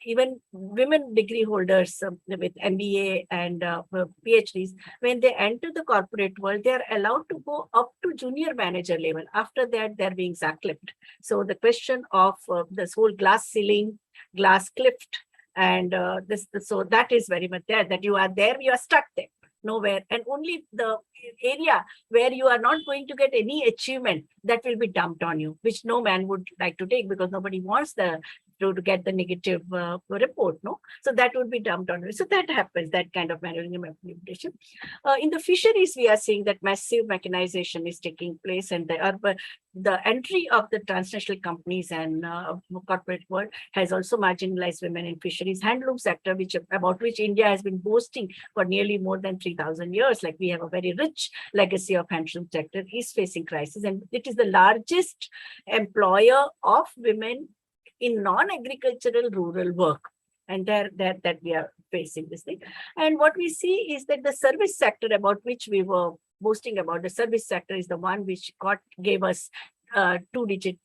even women degree holders with MBA and PhDs, when they enter the corporate world, they are allowed to go up to junior manager level. After that, they're being sack-clipped. So the question of this whole glass ceiling, glass cliffed, and so that is very much there, that you are there, you are stuck there, nowhere. And only the area where you are not going to get any achievement, that will be dumped on you, which no man would like to take because nobody wants to get the negative report, no? So that would be dumped on you. So that happens, that kind of manipulation. In the fisheries, we are seeing that massive mechanization is taking place, and the entry of the transnational companies and corporate world has also marginalized women in fisheries. Handloom sector, about which India has been boasting for nearly more than 3,000 years, like we have a very rich legacy of handloom sector, is facing crisis, and it is the largest employer of women in non-agricultural rural work. And that we are facing this thing. And what we see is that the service sector, about which we were boasting about, the service sector is the one which gave us 2-digit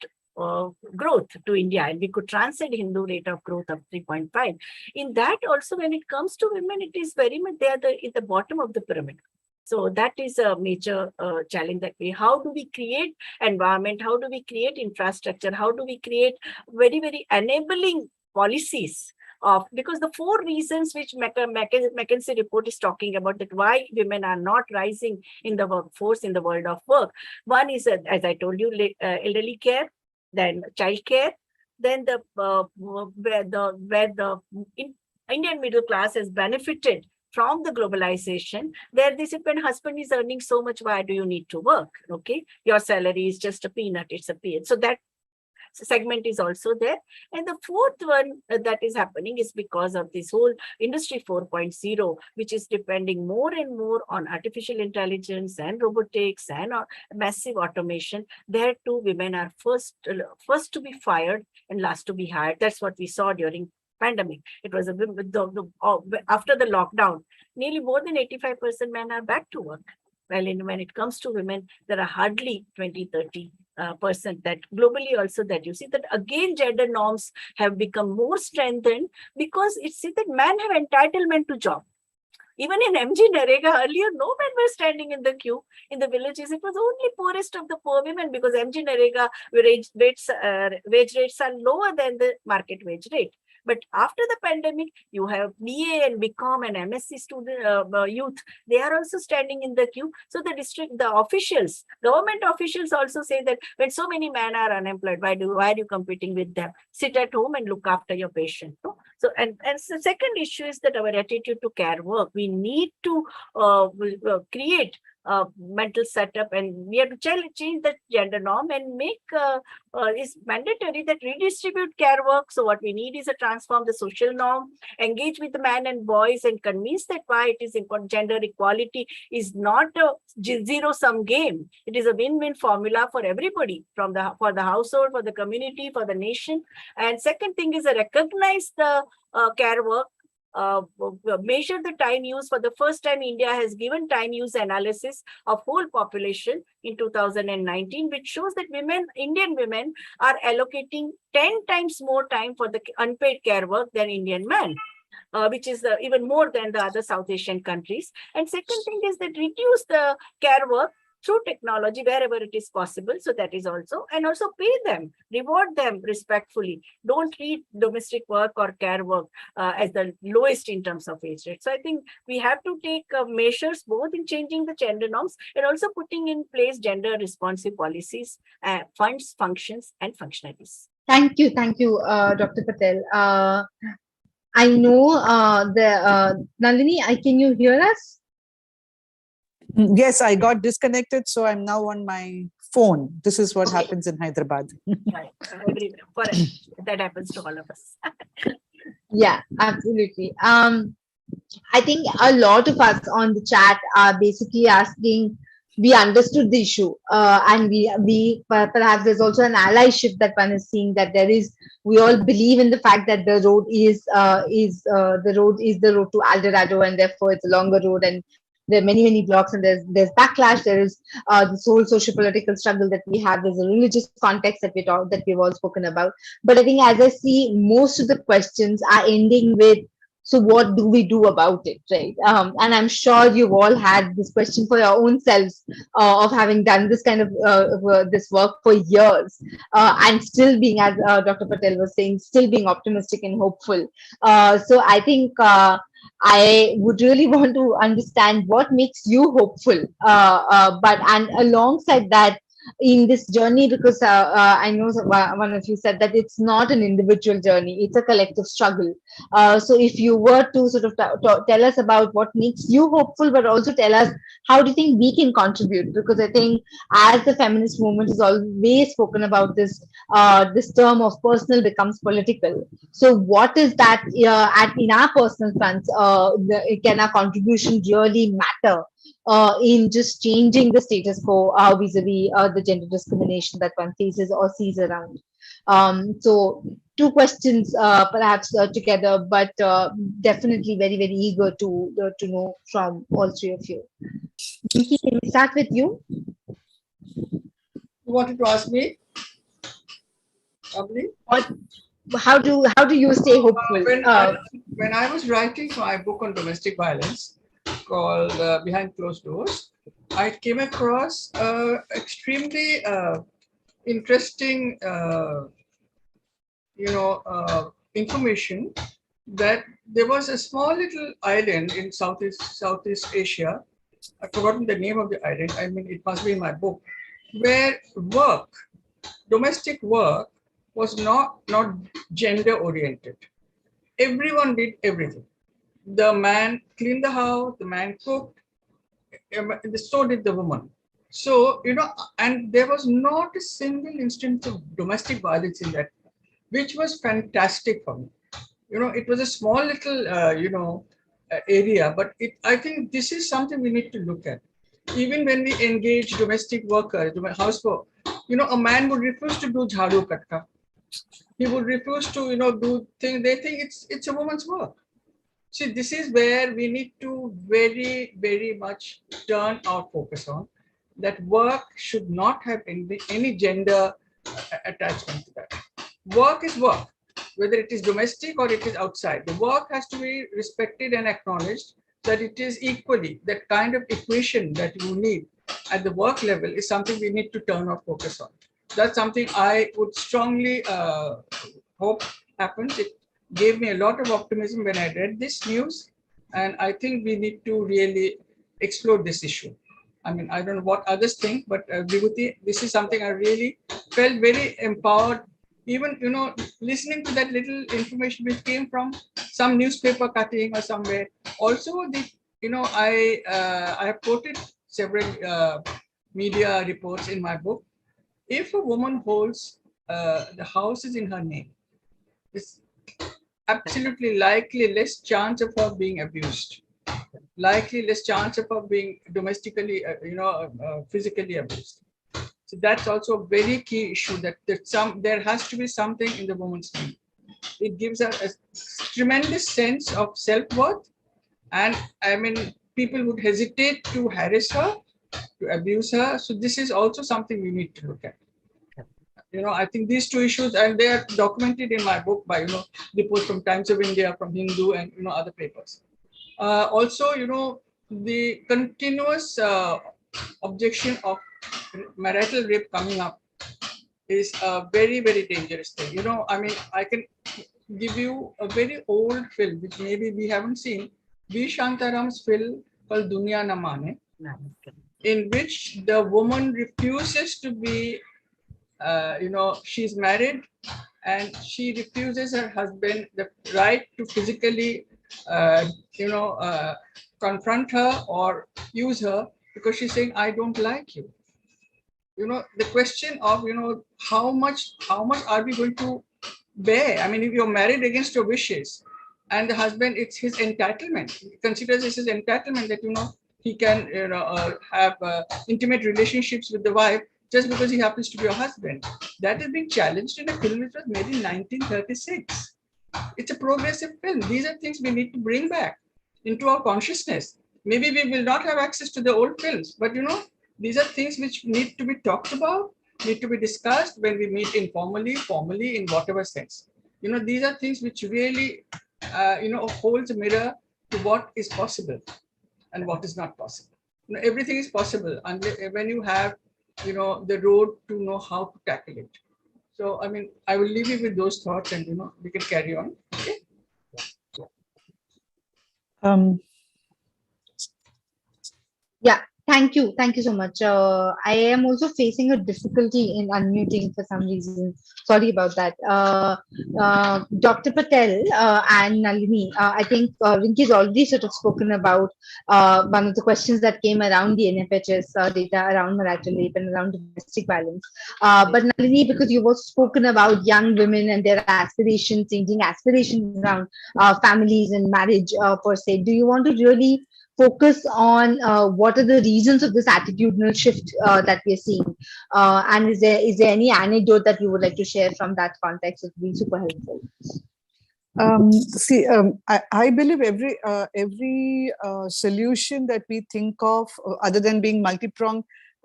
growth to India, and we could transcend Hindu rate of growth of 3.5. In that also, when it comes to women, it is very much they are at the bottom of the pyramid. So that is a major challenge that how do we create environment? How do we create infrastructure? How do we create very, very enabling policies of, because the 4 reasons which McKinsey report is talking about, that why women are not rising in the workforce, in the world of work. One is, as I told you, elderly care, then child care, then where the Indian middle class has benefited from the globalization. There they said, when husband is earning so much, why do you need to work? Okay, your salary is just a peanut, it's a peanut. So that segment is also there. And the fourth one that is happening is because of this whole industry 4.0, which is depending more and more on artificial intelligence and robotics and massive automation. There too, women are first to be fired and last to be hired. That's what we saw during pandemic. It was after the lockdown, nearly more than 85% men are back to work. Well, when it comes to women, there are hardly 20-30% that globally also that you see that again gender norms have become more strengthened, because it's that men have entitlement to job. Even in MG Narega earlier, no men were standing in the queue in the villages. It was only poorest of the poor women, because MG Narega wage rates are lower than the market wage rate. But after the pandemic, you have BA and BCom and MSc student youth. They are also standing in the queue. So the officials, government officials also say that when so many men are unemployed, why are you competing with them? Sit at home and look after your patient. No? So and the second issue is that our attitude to care work. We need to create mental setup, and we have to change the gender norm and make is mandatory that redistribute care work. So what we need is to transform the social norm, engage with the men and boys, and convince that why it is important. Gender equality is not a zero-sum game. It is a win-win formula for everybody, for the household, for the community, for the nation. And second thing is to recognize the care work. Measure the time use. For the first time, India has given time use analysis of whole population in 2019, which shows that Indian women are allocating 10 times more time for the unpaid care work than Indian men. Which is even more than the other South Asian countries. And second thing is that reduce the care work through technology wherever it is possible. So that is also, and also pay them, reward them respectfully. Don't treat domestic work or care work as the lowest in terms of wage rate. So I think we have to take measures both in changing the gender norms and also putting in place gender responsive policies, funds, functions, and functionalities. Thank you, Dr. Patel. I know Nalini, can you hear us? Yes, I got disconnected, so I'm now on my phone. This is what happens in Hyderabad. Right. That happens to all of us. Yeah, absolutely. I think a lot of us on the chat are basically asking, we understood the issue, and we perhaps there's also an allyship that one is seeing, that we all believe in the fact that the road is the road to El Dorado, and therefore it's a longer road, and there are many blocks, and there's backlash. There is this whole social-political struggle that we have. There's a religious context that we've all spoken about. But I think, as I see, most of the questions are ending with, so what do we do about it, right? And I'm sure you've all had this question for your own selves, of having done this kind of this work for years, and still being, as Dr. Patel was saying, still being optimistic and hopeful. So I think I would really want to understand what makes you hopeful, and alongside that, in this journey, because I know one of you said that it's not an individual journey, it's a collective struggle. So if you were to sort of tell us about what makes you hopeful, but also tell us how do you think we can contribute, because I think as the feminist movement has always spoken about this term of personal becomes political. So what is that in our personal fronts, can our contribution really matter in just changing the status quo vis-a-vis the gender discrimination that one faces or sees around? So two questions perhaps together, but definitely very eager to know from all three of you. Rinki, can we start with you? You wanted to ask me? Probably. How do you stay hopeful? When I was writing my book on domestic violence called Behind Closed Doors, I came across extremely interesting, information that there was a small little island in Southeast Asia. I've forgotten the name of the island. I mean, it must be in my book, where domestic work was not gender oriented. Everyone did everything. The man cleaned the house, the man cooked, so did the woman. So, and there was not a single instance of domestic violence in that, which was fantastic for me. It was a small little, area, but I think this is something we need to look at. Even when we engage domestic workers, housework, a man would refuse to do jhadu katka. He would refuse to, do things. They think it's a woman's work. See, this is where we need to very, very much turn our focus on that work should not have any gender attachment to that. Work is work, whether it is domestic or it is outside. The work has to be respected and acknowledged that it is equally. That kind of equation that you need at the work level is something we need to turn our focus on. That's something I would strongly hope happens. It gave me a lot of optimism when I read this news, and I think we need to really explore this issue. I mean, I don't know what others think, but Vibhuti, this is something I really felt very empowered. Even, listening to that little information which came from some newspaper cutting or somewhere. Also, I have quoted several media reports in my book. If a woman holds the house is in her name, it's absolutely likely less chance of her being abused, likely less chance of her being domestically, physically abused. So that's also a very key issue, that there has to be something in the woman's name. It gives her a tremendous sense of self-worth, and I mean, people would hesitate to harass her, to abuse her. So this is also something we need to look at. I think these two issues, and they are documented in my book by, reports from Times of India, from Hindu, and, other papers. Also, the continuous objection of marital rape coming up is a very, very dangerous thing. I mean, I can give you a very old film, which maybe we haven't seen, V. Shantaram's film called Dunya Na Mane, in which the woman refuses to be, she's married, and she refuses her husband the right to physically, confront her or use her, because she's saying, I don't like you. The question of, how much are we going to bear? I mean, if you're married against your wishes, and the husband, it's his entitlement. He considers it's his entitlement that, he can, have intimate relationships with the wife just because he happens to be your husband. That is being challenged in a film which was made in 1936. It's a progressive film. These are things we need to bring back into our consciousness. Maybe we will not have access to the old films, but these are things which need to be talked about, need to be discussed when we meet informally, formally, in whatever sense. These are things which really, holds a mirror to what is possible and what is not possible. Everything is possible when you have, the road to know how to tackle it. So, I mean, I will leave you with those thoughts, and, we can carry on. Okay. Yeah, thank you so much. I am also facing a difficulty in unmuting for some reason. Sorry about that. Dr. Patel and Nalini, I think Rinki's already sort of spoken about one of the questions that came around the NFHS data around marital rape and around domestic violence. But Nalini, because you've also spoken about young women and their aspirations, changing aspirations around families and marriage per se, do you want to really focus on what are the reasons of this attitudinal shift that we're seeing, and is there any anecdote that you would like to share from that context? It would be super helpful. I believe every solution that we think of, other than being multi-pronged,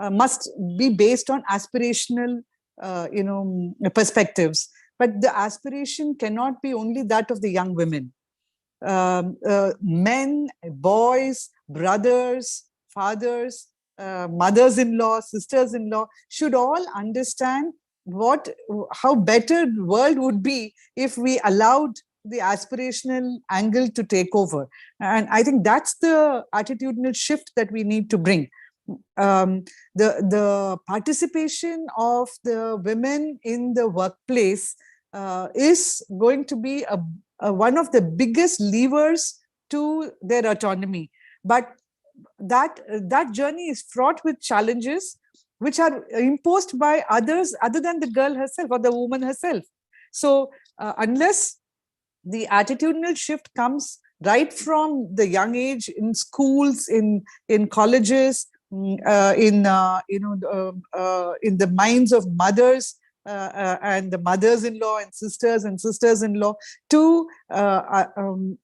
must be based on aspirational, perspectives. But the aspiration cannot be only that of the young women. Men, boys, brothers, fathers, mothers-in-law, sisters-in-law should all understand how better the world would be if we allowed the aspirational angle to take over. And I think that's the attitudinal shift that we need to bring. The participation of the women in the workplace is going to be one of the biggest levers to their autonomy. But that journey is fraught with challenges which are imposed by others other than the girl herself or the woman herself. So unless the attitudinal shift comes right from the young age in schools, in colleges, in the minds of mothers and the mothers-in-law and sisters-in-law, to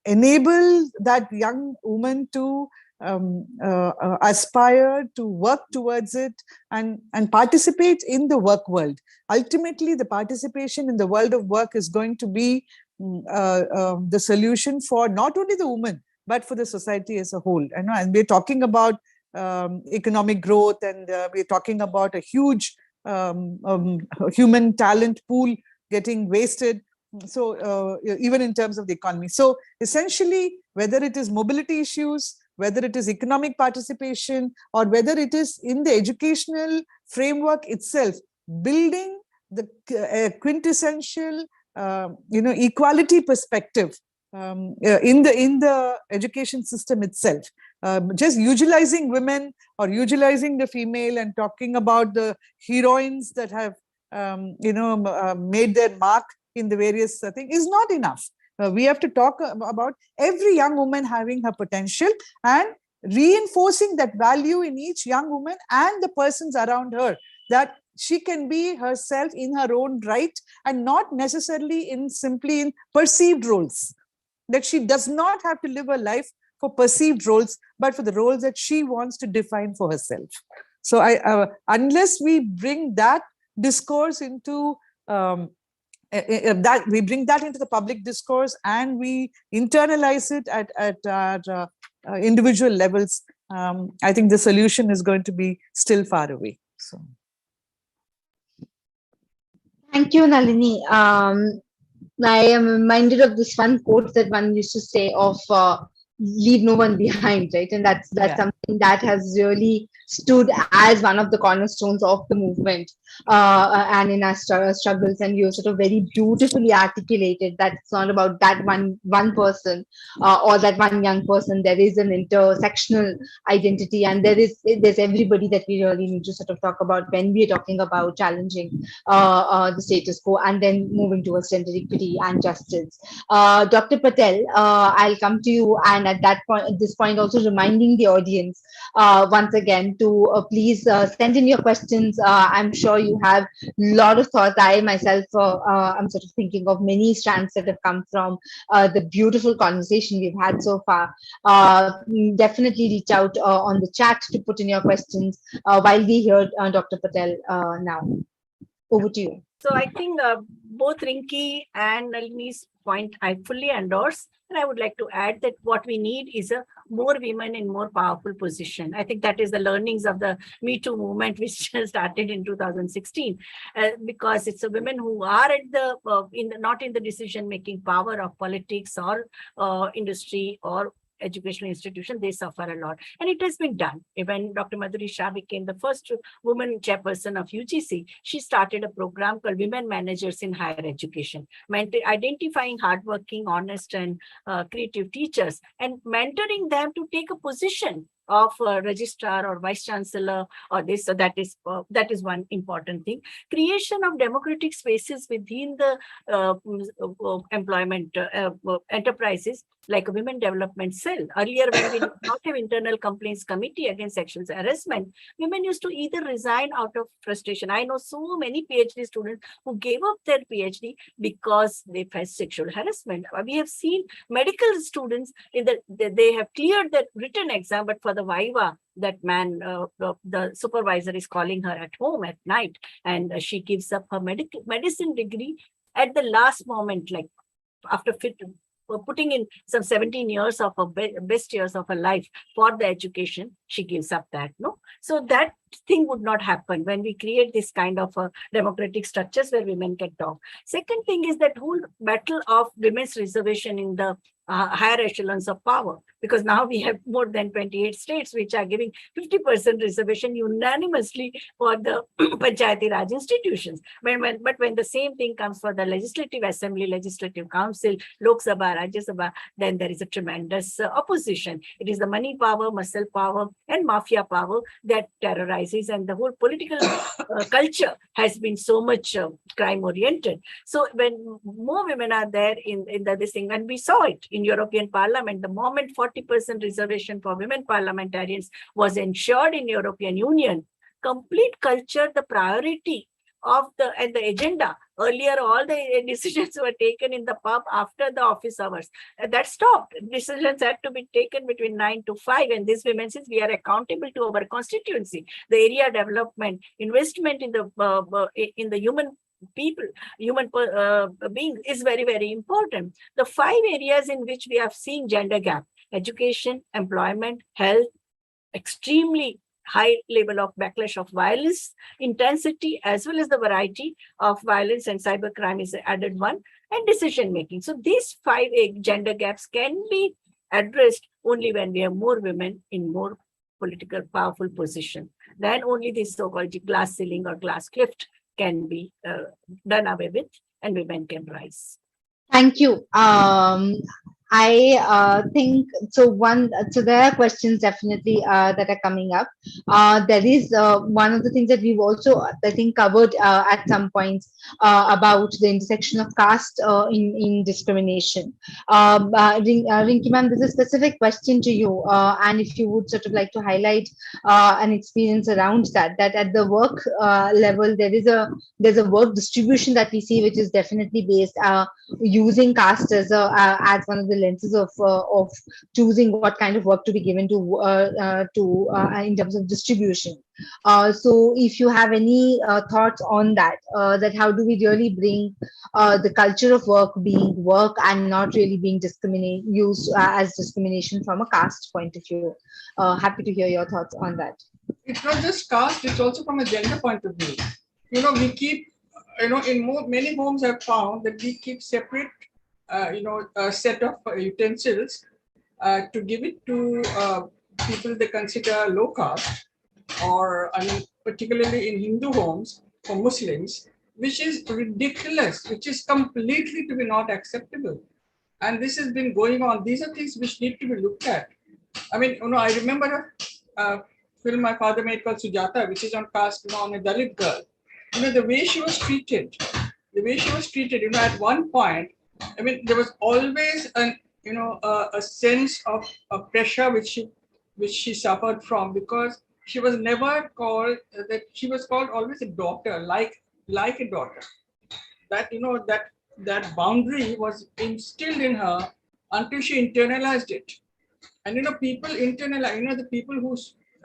enable that young woman to aspire to work towards it and participate in the work world. Ultimately, the participation in the world of work is going to be the solution for not only the woman, but for the society as a whole. And we're talking about economic growth, and we're talking about a huge human talent pool getting wasted. So even in terms of the economy. So essentially, whether it is mobility issues, whether it is economic participation, or whether it is in the educational framework itself, building the quintessential equality perspective in the education system itself. Just utilizing women or utilizing the female and talking about the heroines that have made their mark in the various things is not enough. We have to talk about every young woman having her potential and reinforcing that value in each young woman and the persons around her, that she can be herself in her own right and not necessarily simply in perceived roles, that she does not have to live her life for perceived roles, but for the roles that she wants to define for herself. So unless we bring that discourse into we bring that into the public discourse and we internalize it at our individual levels, I think the solution is going to be still far away. So, thank you, Nalini. I am reminded of this one quote that one used to say of leave no one behind, right? And that's something that has really stood as one of the cornerstones of the movement and in our struggles. And you sort of very beautifully articulated that it's not about that one person or that one young person. There is an intersectional identity, and there's everybody that we really need to sort of talk about when we are talking about challenging the status quo and then moving towards gender equity and justice. Dr. Patel, I'll come to you, and at this point also reminding the audience once again to please send in your questions. I'm sure you have a lot of thoughts. I myself I'm sort of thinking of many strands that have come from the beautiful conversation we've had so far. Definitely reach out on the chat to put in your questions while we hear Dr. Patel now. Over to you. So I think both Rinki and Nalini's point I fully endorse. And I would like to add that what we need is a more women in more powerful position. I think that is the learnings of the Me Too movement, which started in 2016, because it's the women who are at the not in the decision-making power of politics or industry or educational institution, they suffer a lot. And it has been done. When Dr. Madhuri Shah became the first woman chairperson of UGC, she started a program called Women Managers in Higher Education, identifying hardworking, honest, and creative teachers and mentoring them to take a position of registrar or vice chancellor or this. So that is one important thing. Creation of democratic spaces within the employment enterprises, like a women development cell. Earlier, when we did not have internal complaints committee against sexual harassment, women used to either resign out of frustration. I know so many PhD students who gave up their PhD because they faced sexual harassment. We have seen medical students they have cleared the written exam, but for the Viva, that man, the supervisor is calling her at home at night, and she gives up her medicine degree at the last moment, like after putting in some 17 years of her best years of her life for the education. she gives up that, no? So that thing would not happen when we create this kind of democratic structures where women can talk. Second thing is that whole battle of women's reservation in the higher echelons of power, because now we have more than 28 states which are giving 50% reservation unanimously for the Panchayati Raj institutions. But when the same thing comes for the Legislative Assembly, Legislative Council, Lok Sabha, Rajya Sabha, then there is a tremendous opposition. It is the money power, muscle power, and mafia power that terrorizes, and the whole political culture has been so much crime-oriented. So when more women are there in this thing, and we saw it in European Parliament, the moment 40% reservation for women parliamentarians was ensured in European Union, complete culture, the priority of the agenda. Earlier, all the decisions were taken in the pub after the office hours. That stopped. Decisions had to be taken between 9 to 5. And this women, since we are accountable to our constituency, the area development, investment in the human people, human being is very, very important. The 5 areas in which we have seen gender gap: education, employment, health, extremely high level of backlash of violence, intensity, as well as the variety of violence and cybercrime is added one, and decision making. So these 5 gender gaps can be addressed only when we have more women in more political powerful position. Then only this so-called glass ceiling or glass cliff can be done away with, and women can rise. Thank you. I think so. So there are questions definitely that are coming up. There is one of the things that we've also, I think, covered at some points about the intersection of caste in discrimination. Rinki ma'am, there's a specific question to you, and if you would sort of like to highlight an experience around that at the work level, there's a work distribution that we see, which is definitely based using caste as one of the lenses of choosing what kind of work to be given to in terms of distribution. So if you have any thoughts on that, that how do we really bring the culture of work being work and not really being used as discrimination from a caste point of view? Happy to hear your thoughts on that. It's not just caste, it's also from a gender point of view. We keep, in many homes I've found that we keep separate, a set of utensils to give it to people they consider low caste, or particularly in Hindu homes for Muslims, which is ridiculous, which is completely to be not acceptable. And this has been going on. These are things which need to be looked at. I remember a film my father made called Sujata, which is on caste, on a Dalit girl. The way she was treated, at one point, there was always a sense of pressure which she suffered from, because she was never called that. She was called always a daughter, like a daughter. That boundary was instilled in her until she internalized it. And people internalize. The people who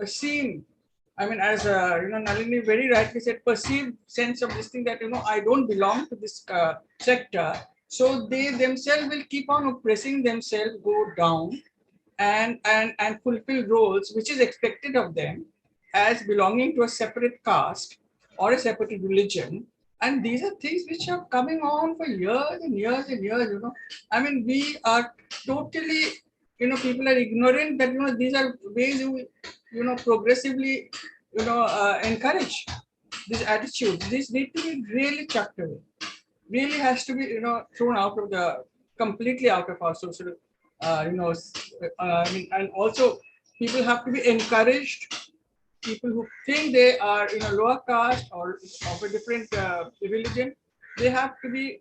seem, as Nalini very rightly said, perceived sense of this thing that I don't belong to this sector. So they themselves will keep on oppressing themselves, go down, and fulfill roles which is expected of them as belonging to a separate caste or a separate religion. And these are things which are coming on for years and years and years. We are totally, people are ignorant that these are ways you progressively encourage this attitude. This need to be really chucked away. Really has to be thrown out of completely out of our social and also people have to be encouraged. People who think they are lower caste or of a different religion, they have to be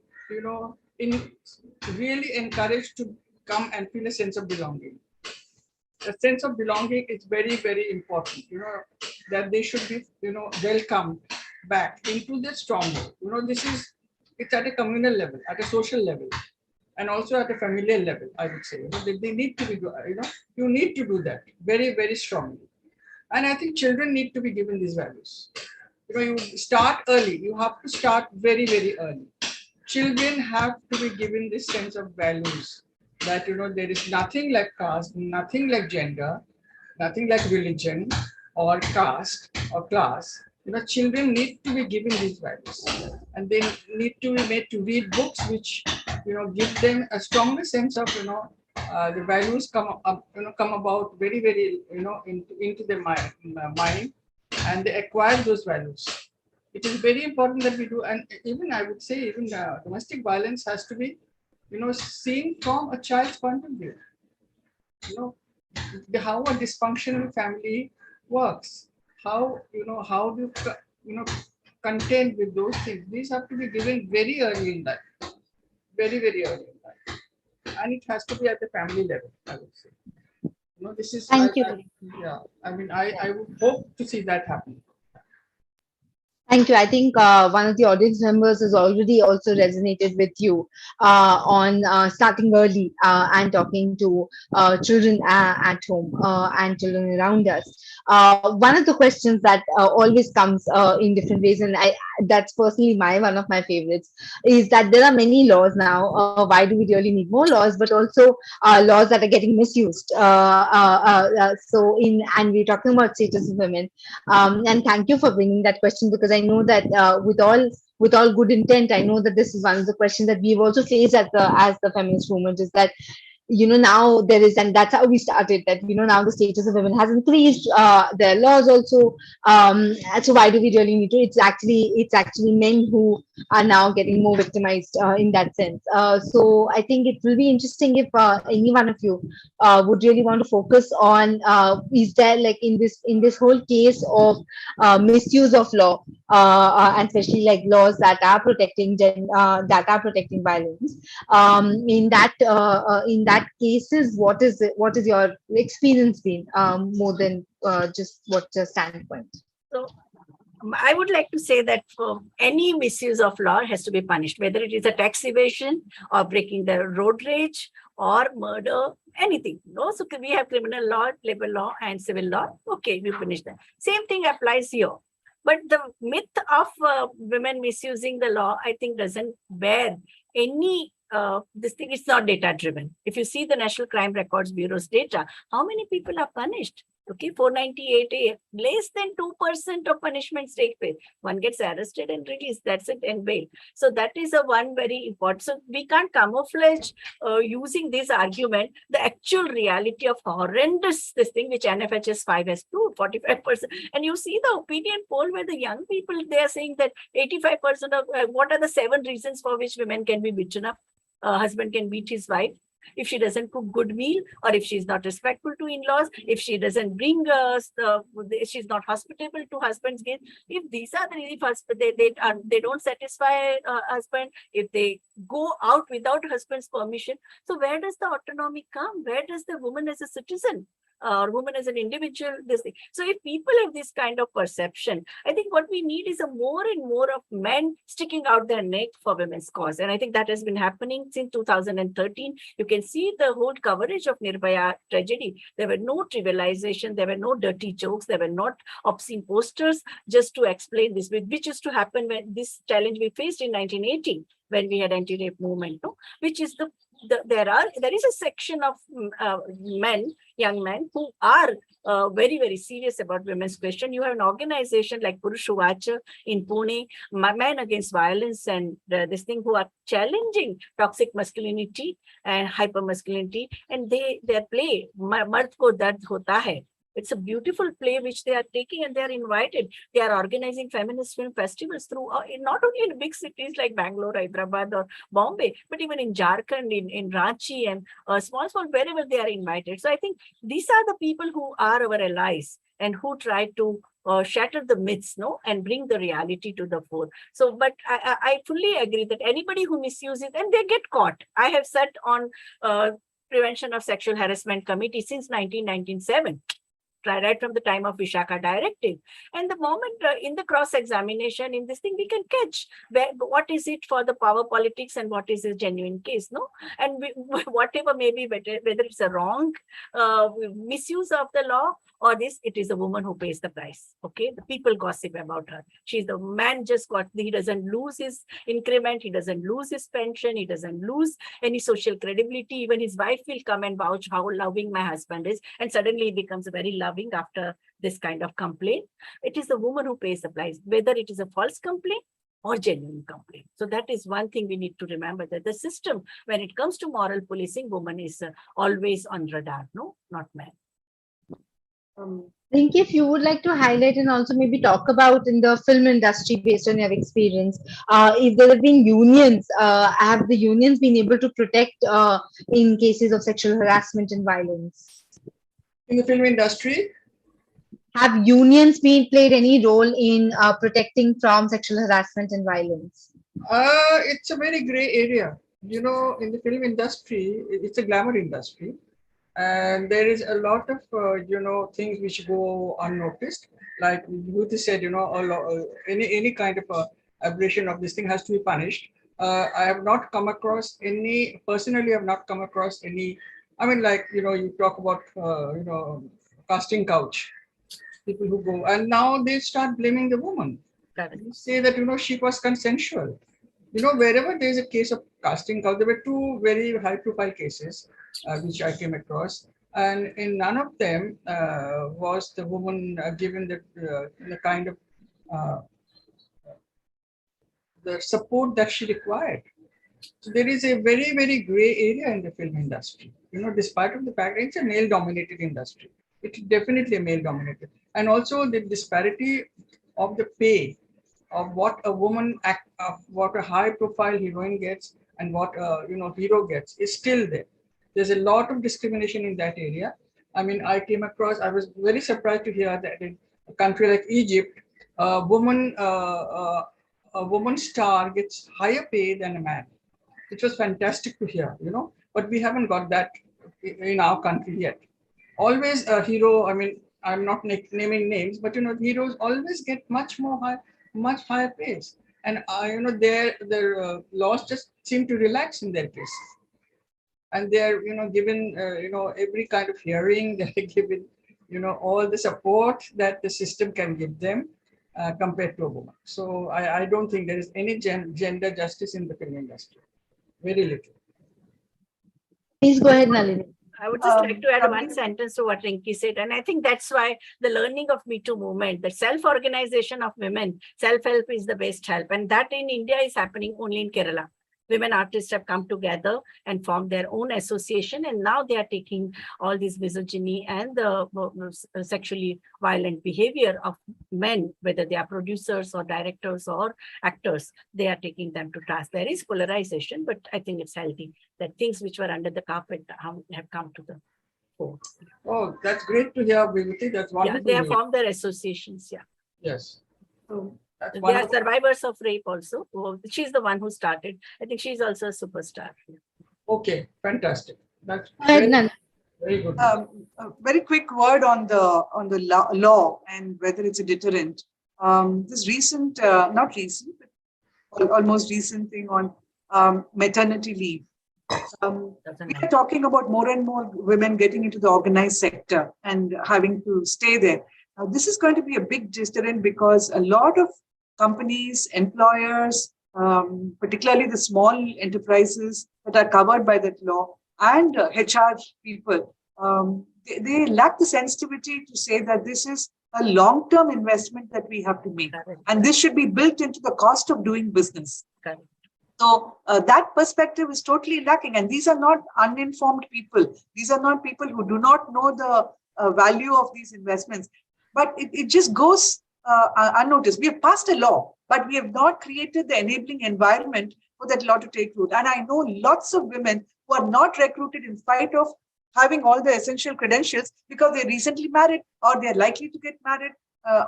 really encouraged to come and feel a sense of belonging. A sense of belonging is very, very important. That they should be welcomed back into their stronghold. It's at a communal level, at a social level, and also at a familial level. I would say they need to be you need to do that very, very strongly. And I think children need to be given these values. You start early. You have to start very, very early. Children have to be given this sense of values that there is nothing like caste, nothing like gender. nothing like religion or caste or class. Children need to be given these values, and they need to be made to read books which give them a stronger sense of the values come up, come about very very into their mind, and they acquire those values. It is very important that we do, and even I would say even domestic violence has to be seen from a child's point of view. How a dysfunctional family works, how how do contend with those things. These have to be given very early in life, very very early in life, and it has to be at the family level, I would say. This is Thank you. yeah, I mean I would hope to see that happen. Thank you. I think one of the audience members has already also resonated with you on starting early and talking to children at home and children around us. One of the questions that always comes in different ways, and that's personally one of my favorites, is that there are many laws now. Why do we really need more laws? But also laws that are getting misused. And we're talking about status of women. And thank you for bringing that question, because I know that with all good intent, I know that this is one of the questions that we've also faced as the feminist movement, is that now there is, and that's how we started, that now the status of women has increased, their laws also, so why do we really need to? It's actually men who are now getting more victimized in that sense. So I think it will be interesting if any one of you would really want to focus on, is there, like, in this whole case of misuse of law, and especially like laws that are protecting violence, in that cases, what is your experience been, more than just what's your standpoint? So I would like to say that for any misuse of law has to be punished, whether it is a tax evasion or breaking the road rage or murder, anything. So we have criminal law, labor law, and civil law. Okay, we finish that. Same thing applies here. But the myth of women misusing the law, I think, doesn't bear any. This thing is not data driven. If you see the National Crime Records Bureau's data, how many people are punished? Okay, 498, less than 2% of punishments take place. One gets arrested and released, that's it, and bail. So that is a one very important. So we can't camouflage using this argument the actual reality of horrendous this thing, which NFHS 5 has proved, 45%. And you see the opinion poll where the young people, they are saying that 85% of, what are the 7 reasons for which women can be beaten up? Husband can beat his wife if she doesn't cook good meal, or if she's not respectful to in-laws, if she doesn't bring she's not hospitable to husband's guests. If these are the reasons, they don't satisfy husband, if they go out without husband's permission, so where does the autonomy come? Where does the woman as a citizen or woman as an individual, this thing? So if people have this kind of perception, I think what we need is a more and more of men sticking out their neck for women's cause. And I think that has been happening since 2013. You can see the whole coverage of Nirbhaya tragedy. There were no trivialization, there were no dirty jokes, there were not obscene posters just to explain this, which used to happen when this challenge we faced in 1980, when we had anti-rape movement, which is there is a section of young men who are very, very serious about women's question. You have an organization like Purush Vacha in Pune, Men Against Violence, and this thing, who are challenging toxic masculinity and hypermasculinity, and their play Mard Ko Dard Hota Hai. It's a beautiful play which they are taking, and they are invited. They are organizing feminist film festivals through not only in big cities like Bangalore, Hyderabad, or Bombay, but even in Jharkhand, in Ranchi, and small, wherever they are invited. So I think these are the people who are our allies and who try to shatter the myths, and bring the reality to the fore. So, but I fully agree that anybody who misuses, and they get caught. I have sat on Prevention of Sexual Harassment Committee since 1997. right from the time of Vishaka Directive. And the moment in the cross-examination in this thing, we can catch what is it for the power politics and what is a genuine case, no? And whatever may be better, whether it's a wrong misuse of the law or this, it is a woman who pays the price. Okay, the people gossip about her. She's the man just got, he doesn't lose his increment, he doesn't lose his pension, he doesn't lose any social credibility. Even his wife will come and vouch how loving my husband is, and suddenly he becomes very loving after this kind of complaint. It is the woman who pays the price, whether it is a false complaint or genuine complaint. So that is one thing we need to remember, that the system, when it comes to moral policing, woman is always on radar, no, not man. Rinki, if you would like to highlight and also maybe talk about in the film industry based on your experience, if there have been unions, have the unions been able to protect in cases of sexual harassment and violence? In the film industry, have unions played any role in protecting from sexual harassment and violence? it's a very gray area. You know, in the film industry, it's a glamour industry. And there is a lot of, things which go unnoticed. Like Vibhuti said, any kind of aberration of this thing has to be punished. I have not come across any, personally, I have not come across any, I mean, like, you talk about, casting couch, people who go, and now they start blaming the woman. You say that, she was consensual. Wherever there is a case of casting couch, there were two very high profile cases which I came across, and in none of them was the woman given the kind of the support that she required. So there is a very, very gray area in the film industry. Despite of the fact it's a male-dominated industry, it's definitely a male-dominated, and also the disparity of the pay of what a woman what a high-profile heroine gets and what hero gets is still there. There's a lot of discrimination in that area. I mean, I was very surprised to hear that in a country like Egypt, a woman star gets higher pay than a man. It was fantastic to hear, but we haven't got that in our country yet. Always a hero, I mean, I'm not naming names, but heroes always get much higher pays. And their laws just seem to relax in their case. And they're given every kind of hearing, they're given all the support that the system can give them compared to a woman. So I don't think there is any gender justice in the film industry. Very little. Please go ahead, Nalini. I would just like to add one sentence to what Rinki said. And I think that's why the learning of Me Too movement, the self-organization of women, self-help is the best help. And that in India is happening only in Kerala. Women artists have come together and formed their own association. And now they are taking all this misogyny and the sexually violent behavior of men, whether they are producers or directors or actors, they are taking them to task. There is polarization, but I think it's healthy that things which were under the carpet have come to the fore. Oh, that's great to hear, Vibhuti. That's wonderful. Yeah, they have formed their associations. Yeah. Yes. So, they are survivors of rape also. She's the one who started. I think she's also a superstar. Okay, fantastic. That's very good. A very quick word on the law and whether it's a deterrent. This recent, not recent, but almost recent thing on maternity leave. We are talking about more and more women getting into the organized sector and having to stay there. Now, this is going to be a big deterrent because a lot of companies, employers, particularly the small enterprises that are covered by that law, and HR people, they lack the sensitivity to say that this is a long-term investment that we have to make. And this should be built into the cost of doing business. So that perspective is totally lacking. And these are not uninformed people. These are not people who do not know the value of these investments. But it just goes unnoticed. We have passed a law, but we have not created the enabling environment for that law to take root. And I know lots of women who are not recruited in spite of having all the essential credentials because they recently married, or they're likely to get married,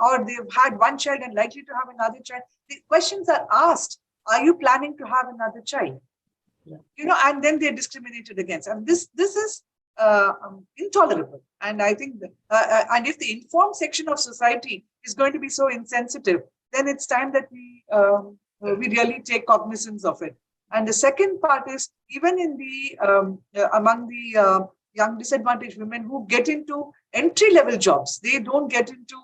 or they've had one child and likely to have another child. The questions are asked, are you planning to have another child? Yeah. And then they're discriminated against. And this is intolerable. And I think, and if the informed section of society is going to be so insensitive, then it's time that we really take cognizance of it. And the second part is, even in the among the young disadvantaged women who get into entry-level jobs, they don't get into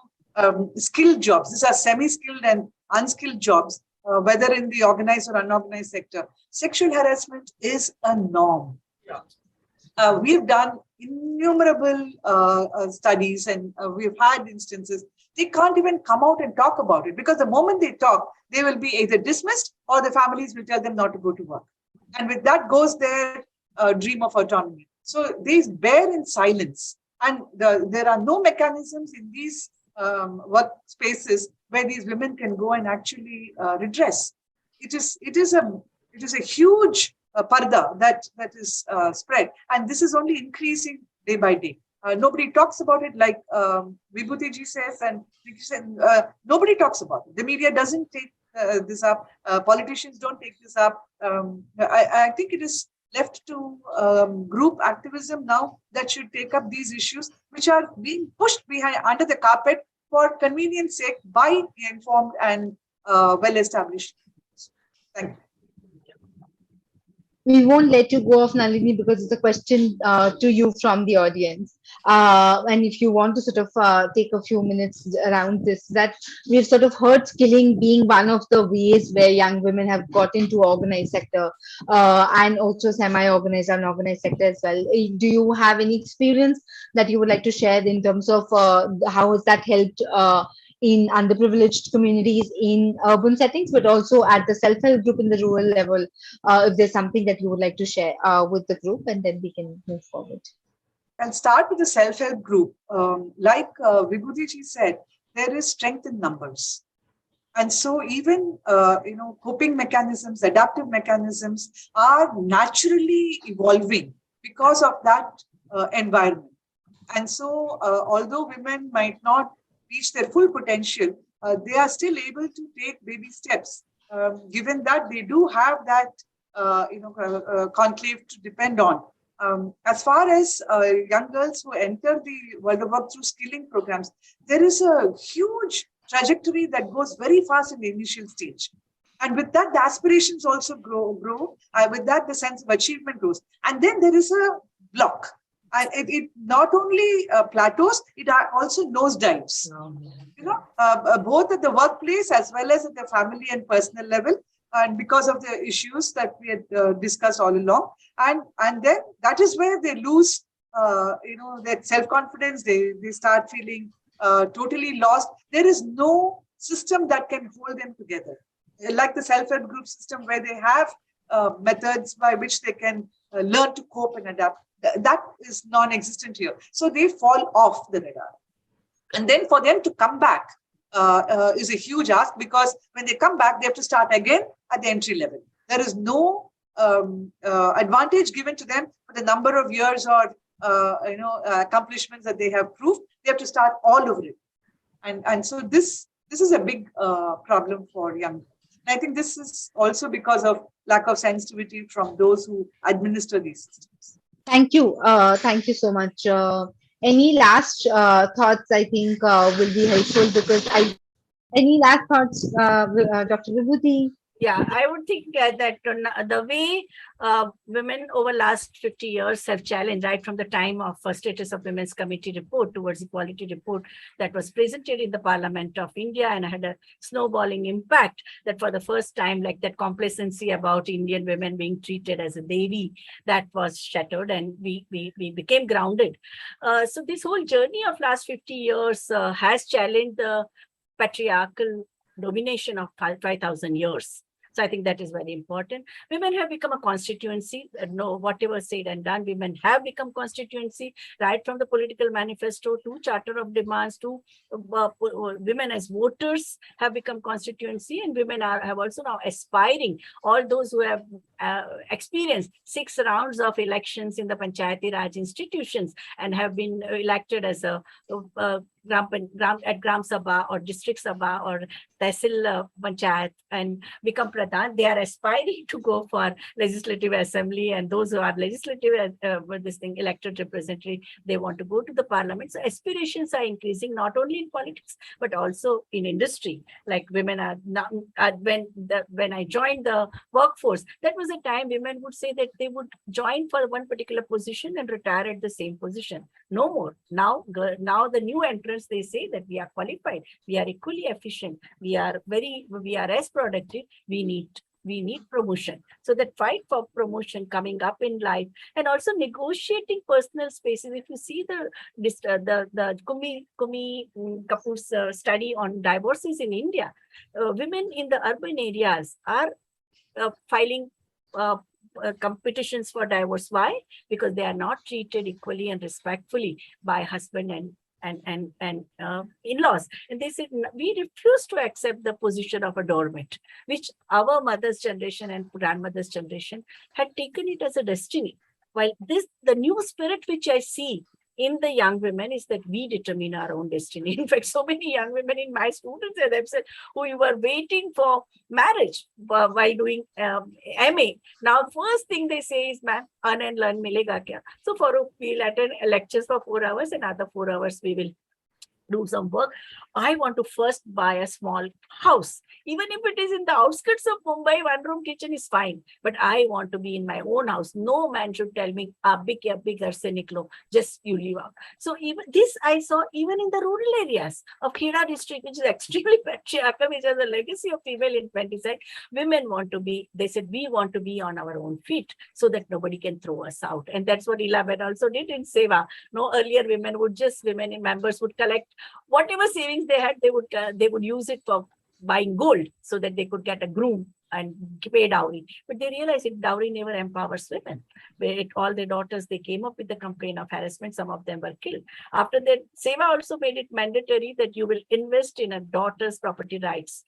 skilled jobs. These are semi-skilled and unskilled jobs, whether in the organized or unorganized sector. Sexual harassment is a norm. We've done innumerable studies, and we've had instances. They can't even come out and talk about it, because the moment they talk, they will be either dismissed or the families will tell them not to go to work. And with that goes their dream of autonomy. So they bear in silence. And there are no mechanisms in these workspaces where these women can go and actually redress. It is a huge parda that is spread, and this is only increasing day by day. Nobody talks about it, like Vibhuti ji says, and nobody talks about it. The media doesn't take this up. Politicians don't take this up. I think it is left to group activism now that should take up these issues, which are being pushed behind under the carpet for convenience sake by informed and well-established. Thank you. We won't let you go off, Nalini, because it's a question to you from the audience. And if you want to sort of take a few minutes around this, that we've sort of heard skilling being one of the ways where young women have got into organized sector and also semi-organized and organized sector as well. Do you have any experience that you would like to share in terms of how has that helped in underprivileged communities in urban settings, but also at the self-help group in the rural level, if there's something that you would like to share with the group, and then we can move forward. I'll start with the self-help group. Like Vibhuti ji said, there is strength in numbers. And so even, coping mechanisms, adaptive mechanisms are naturally evolving because of that environment. And so although women might not reach their full potential, they are still able to take baby steps, given that they do have that, conclave to depend on. As far as young girls who enter the world of work through skilling programs, there is a huge trajectory that goes very fast in the initial stage. And with that, the aspirations also grow. With that, the sense of achievement grows. And then there is a block. And it not only plateaus, it also nosedives. Both at the workplace as well as at the family and personal level, and because of the issues that we had discussed all along. And then that is where they lose, their self-confidence. They start feeling totally lost. There is no system that can hold them together, like the self-help group system, where they have methods by which they can learn to cope and adapt. That is non-existent here. So they fall off the radar. And then for them to come back is a huge ask, because when they come back, they have to start again at the entry level. There is no advantage given to them for the number of years or accomplishments that they have proved. They have to start all over it. And so this is a big problem for young people. And I think this is also because of lack of sensitivity from those who administer these systems. Thank you. Thank you so much. Any last thoughts, I think, will be helpful, because any last thoughts, Dr. Vibhuti? Yeah, I would think that the way women over last 50 years have challenged, right from the time of Status of Women's Committee report towards Equality report that was presented in the Parliament of India and had a snowballing impact, that for the first time, like that complacency about Indian women being treated as a devi, that was shattered, and we became grounded. So this whole journey of last 50 years has challenged the patriarchal domination of 5,000 years. So I think that is very important. Women have become a constituency. No, whatever said and done, women have become constituency, right from the political manifesto to Charter of Demands to women as voters have become constituency, and women have also now aspiring. All those who have experienced 6 rounds of elections in the Panchayati Raj institutions and have been elected as a at Gram Sabha or District Sabha or Tehsil Panchayat and become Pradhan. They are aspiring to go for Legislative Assembly, and those who are legislative with this thing, elected representative, they want to go to the parliament. So aspirations are increasing not only in politics, but also in industry. Like women are now, when I joined the workforce, that was a time women would say that they would join for one particular position and retire at the same position. No more. Now the new entrants, they say that we are qualified, we are equally efficient, we are as productive, we need promotion. So that fight for promotion coming up in life, and also negotiating personal spaces. If you see the Kumi Kapoor's study on divorces in India, women in the urban areas are filing competitions for divorce. Why? Because they are not treated equally and respectfully by husband and in-laws. And they said, we refuse to accept the position of a doormat, which our mother's generation and grandmother's generation had taken it as a destiny. While the new spirit which I see in the young women is that we determine our own destiny. In fact, so many young women in my students and themselves who were waiting for marriage while doing MA. Now, first thing they say is, ma'am, earn and learn milega kya? So we'll attend lectures for 4 hours, and other 4 hours we will do some work. I want to first buy a small house. Even if it is in the outskirts of Mumbai, 1-room kitchen is fine. But I want to be in my own house. No man should tell me, big ghar se niklo, just you leave out. So even this I saw even in the rural areas of Kheda district, which is extremely patriarchal, which has a legacy of female infanticide. Women want to be, they said, we want to be on our own feet so that nobody can throw us out. And that's what Elaben also did in Seva. No, earlier women in members would collect whatever savings they had, they would use it for buying gold so that they could get a groom and pay dowry. But they realized that dowry never empowers women. All their daughters, they came up with the complaint of harassment. Some of them were killed. After that, Seva also made it mandatory that you will invest in a daughter's property rights,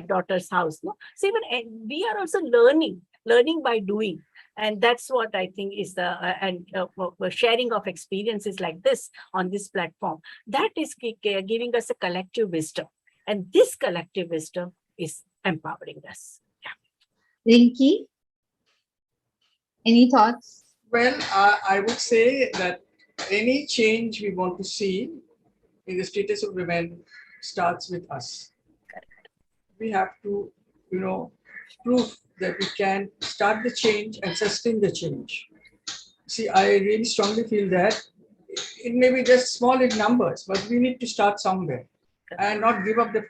daughter's house. No? So even we are also learning by doing. And that's what I think is the sharing of experiences like this on this platform. That is giving us a collective wisdom. And this collective wisdom is empowering us. Yeah. Rinki, any thoughts? Well, I would say that any change we want to see in the status of women starts with us. We have to, prove that we can start the change and sustain the change. See, I really strongly feel that it may be just small in numbers, but we need to start somewhere and not give up the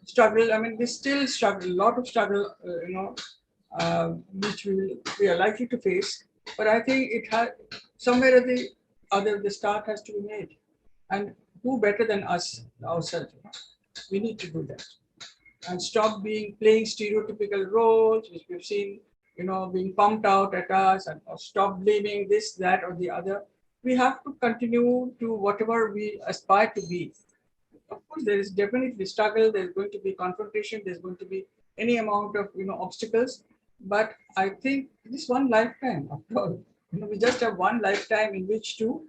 struggle. I mean, we still struggle, a lot of struggle, which we are likely to face. But I think it has somewhere or the other, the start has to be made. And who better than us, ourselves? We need to do that. And stop playing stereotypical roles, which we've seen, being pumped out at us, and stop blaming this, that, or the other. We have to continue to whatever we aspire to be. Of course, there is definitely struggle. There's going to be confrontation. There's going to be any amount of obstacles. But I think this one lifetime, after all, we just have one lifetime in which to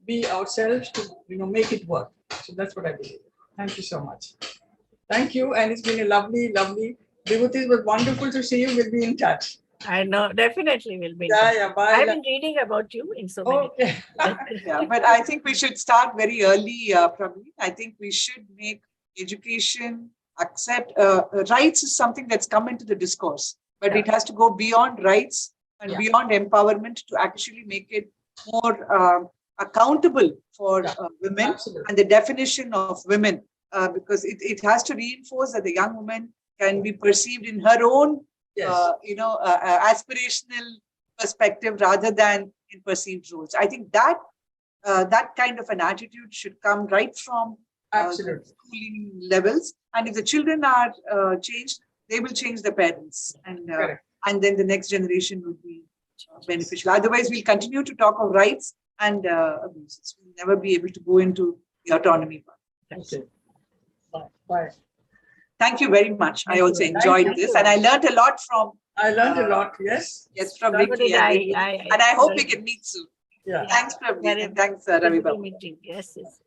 be ourselves, to make it work. So that's what I believe. Thank you so much. Thank you, and it's been a lovely, lovely. Vibhuti, it was wonderful to see you. We'll be in touch. I know, definitely will be. Yeah, bye. I've been reading about you in so many. Okay. Yeah, but I think we should start very early, Prabhleen. I think we should make education accept rights is something that's come into the discourse, but it has to go beyond rights and beyond empowerment to actually make it more accountable for women. Absolutely. And the definition of women. Because it has to reinforce that the young woman can be perceived in her own, aspirational perspective rather than in perceived roles. I think that kind of an attitude should come right from schooling levels. And if the children are changed, they will change their parents, and then the next generation will be beneficial. Otherwise, we'll continue to talk of rights and abuses. We'll never be able to go into the autonomy part. Thank you. Bye. Thank you very much. I also enjoyed this, and I learned a lot from I learned a lot, yes. Yes, from So Rinki. did And I hope we can meet soon. Yeah. Thanks, Prabhleen, and thanks, Ravi Wonderful Babu. meeting. Yes, yes.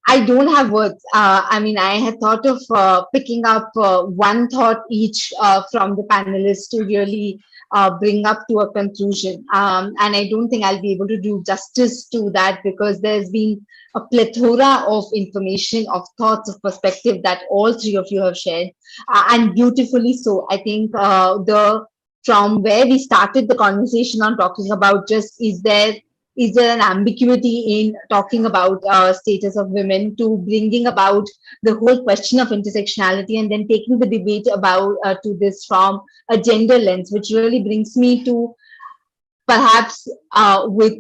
I don't have words. I mean, I had thought of picking up one thought each from the panelists to really bring up to a conclusion. And I don't think I'll be able to do justice to that because there's been a plethora of information, of thoughts, of perspective that all three of you have shared, and beautifully so. I think the from where we started the conversation on talking about just is there an ambiguity in talking about status of women to bringing about the whole question of intersectionality and then taking the debate about to this from a gender lens, which really brings me to perhaps with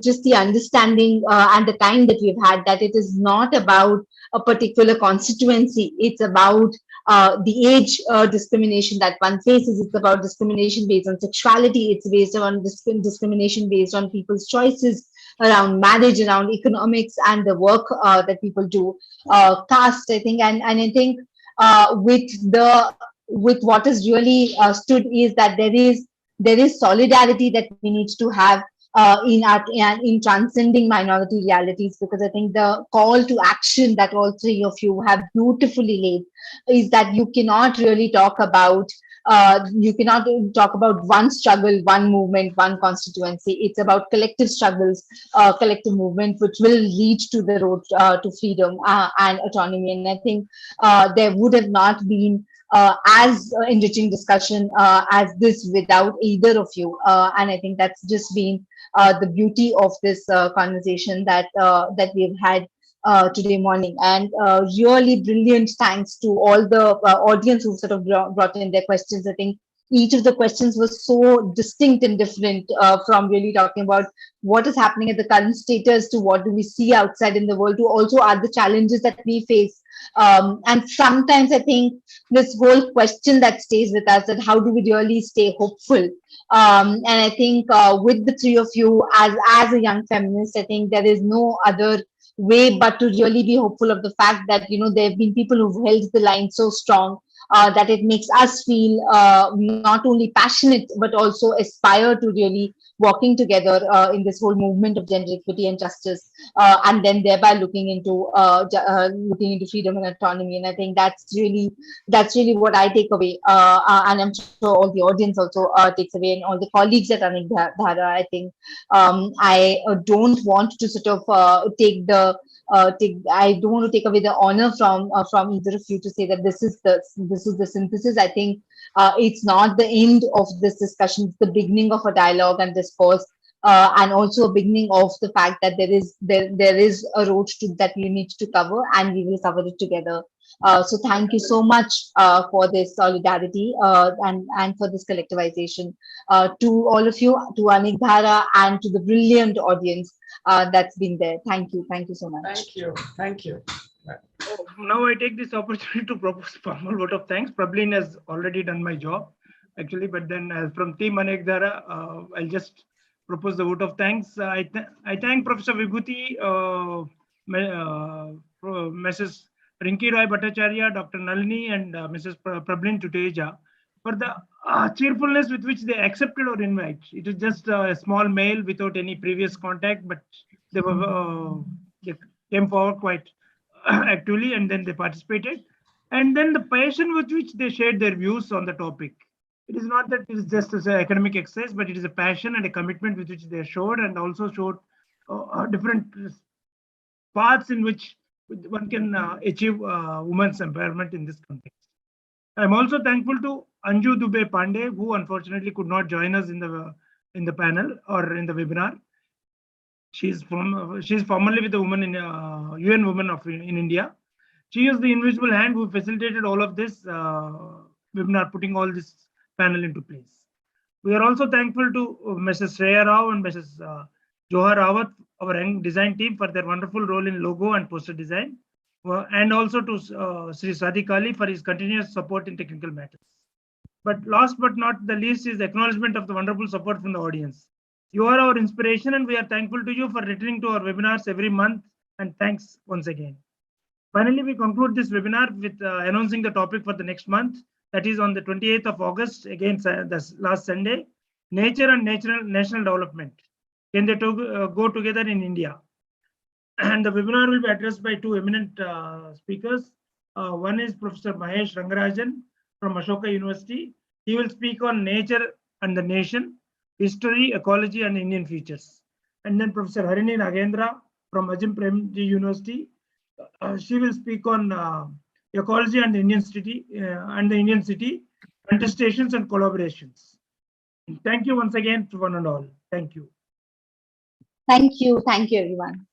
just the understanding and the time that we've had that it is not about a particular constituency, it's about the age discrimination that one faces. It's about discrimination based on sexuality. It's based on discrimination based on people's choices around marriage, around economics, and the work that people do. Caste, I think, and I think with what is really stood is that there is solidarity that we need to have in transcending minority realities, because I think the call to action that all three of you have beautifully laid is that you cannot talk about one struggle, one movement, one constituency. It's about collective struggles, collective movement, which will lead to the road to freedom and autonomy. And I think there would have not been as enriching discussion as this without either of you. And I think that's just been the beauty of this conversation that we've had today morning. And really brilliant thanks to all the audience who sort of brought in their questions. I think each of the questions was so distinct and different, from really talking about what is happening at the current status to what do we see outside in the world to also are the challenges that we face. And sometimes I think this whole question that stays with us, that how do we really stay hopeful? And I think with the three of you as a young feminist, I think there is no other way but to really be hopeful of the fact that there have been people who've held the line so strong that it makes us feel not only passionate but also aspire to really walking together in this whole movement of gender equity and justice, and then thereby looking into freedom and autonomy. And I think that's really what I take away, and I'm sure all the audience also takes away, and all the colleagues at Anekdhara. I think I don't want to sort of I don't want to take away the honor from either of you to say that this is the synthesis. I think it's not the end of this discussion; it's the beginning of a dialogue and discourse, and also a beginning of the fact that there is a road that we need to cover, and we will cover it together. So thank you so much for this solidarity and for this collectivization. To all of you, to Anekdhara, and to the brilliant audience that's been there. Thank you so much. Thank you. Thank you. Now I take this opportunity to propose formal vote of thanks. Prabhleen has already done my job, actually, but then from Team Anekdhara, I'll just propose the vote of thanks. I thank Professor Vibhuti, Mrs. Rinki Roy Bhattacharya, Dr Nalini, and Mrs. Prabhleen Tuteja for the cheerfulness with which they accepted our invite. It is just a small mail without any previous contact, but they came forward quite actively, and then they participated. And then the passion with which they shared their views on the topic. It is not that it is just as an academic exercise, but it is a passion and a commitment with which they showed, and also showed different paths in which one can achieve women's empowerment in this context. I'm also thankful to Anju Dubey Pandey, who unfortunately could not join us in the panel or in the webinar. She's formerly with the women in UN Women in India. She is the invisible hand who facilitated all of this webinar, putting all this panel into place. We are also thankful to Mrs. Shreya Rao and Mrs. Johar Rawat, our young design team, for their wonderful role in logo and poster design, and also to Sri Sadiq Ali for his continuous support in technical matters. But last but not the least is the acknowledgement of the wonderful support from the audience. You are our inspiration, and we are thankful to you for returning to our webinars every month, and thanks once again. Finally, we conclude this webinar with announcing the topic for the next month. that is on the 28th of August, again, this last Sunday, nature and national development. Can they go together in India? And the webinar will be addressed by two eminent speakers. One is Professor Mahesh Rangarajan from Ashoka University. He will speak on nature and the nation, history, ecology, and Indian futures. And then Professor Harini Nagendra from Ajim Premji University. She will speak on ecology and the Indian city, contestations and collaborations. Thank you once again to one and all. Thank you. Thank you. Thank you, everyone.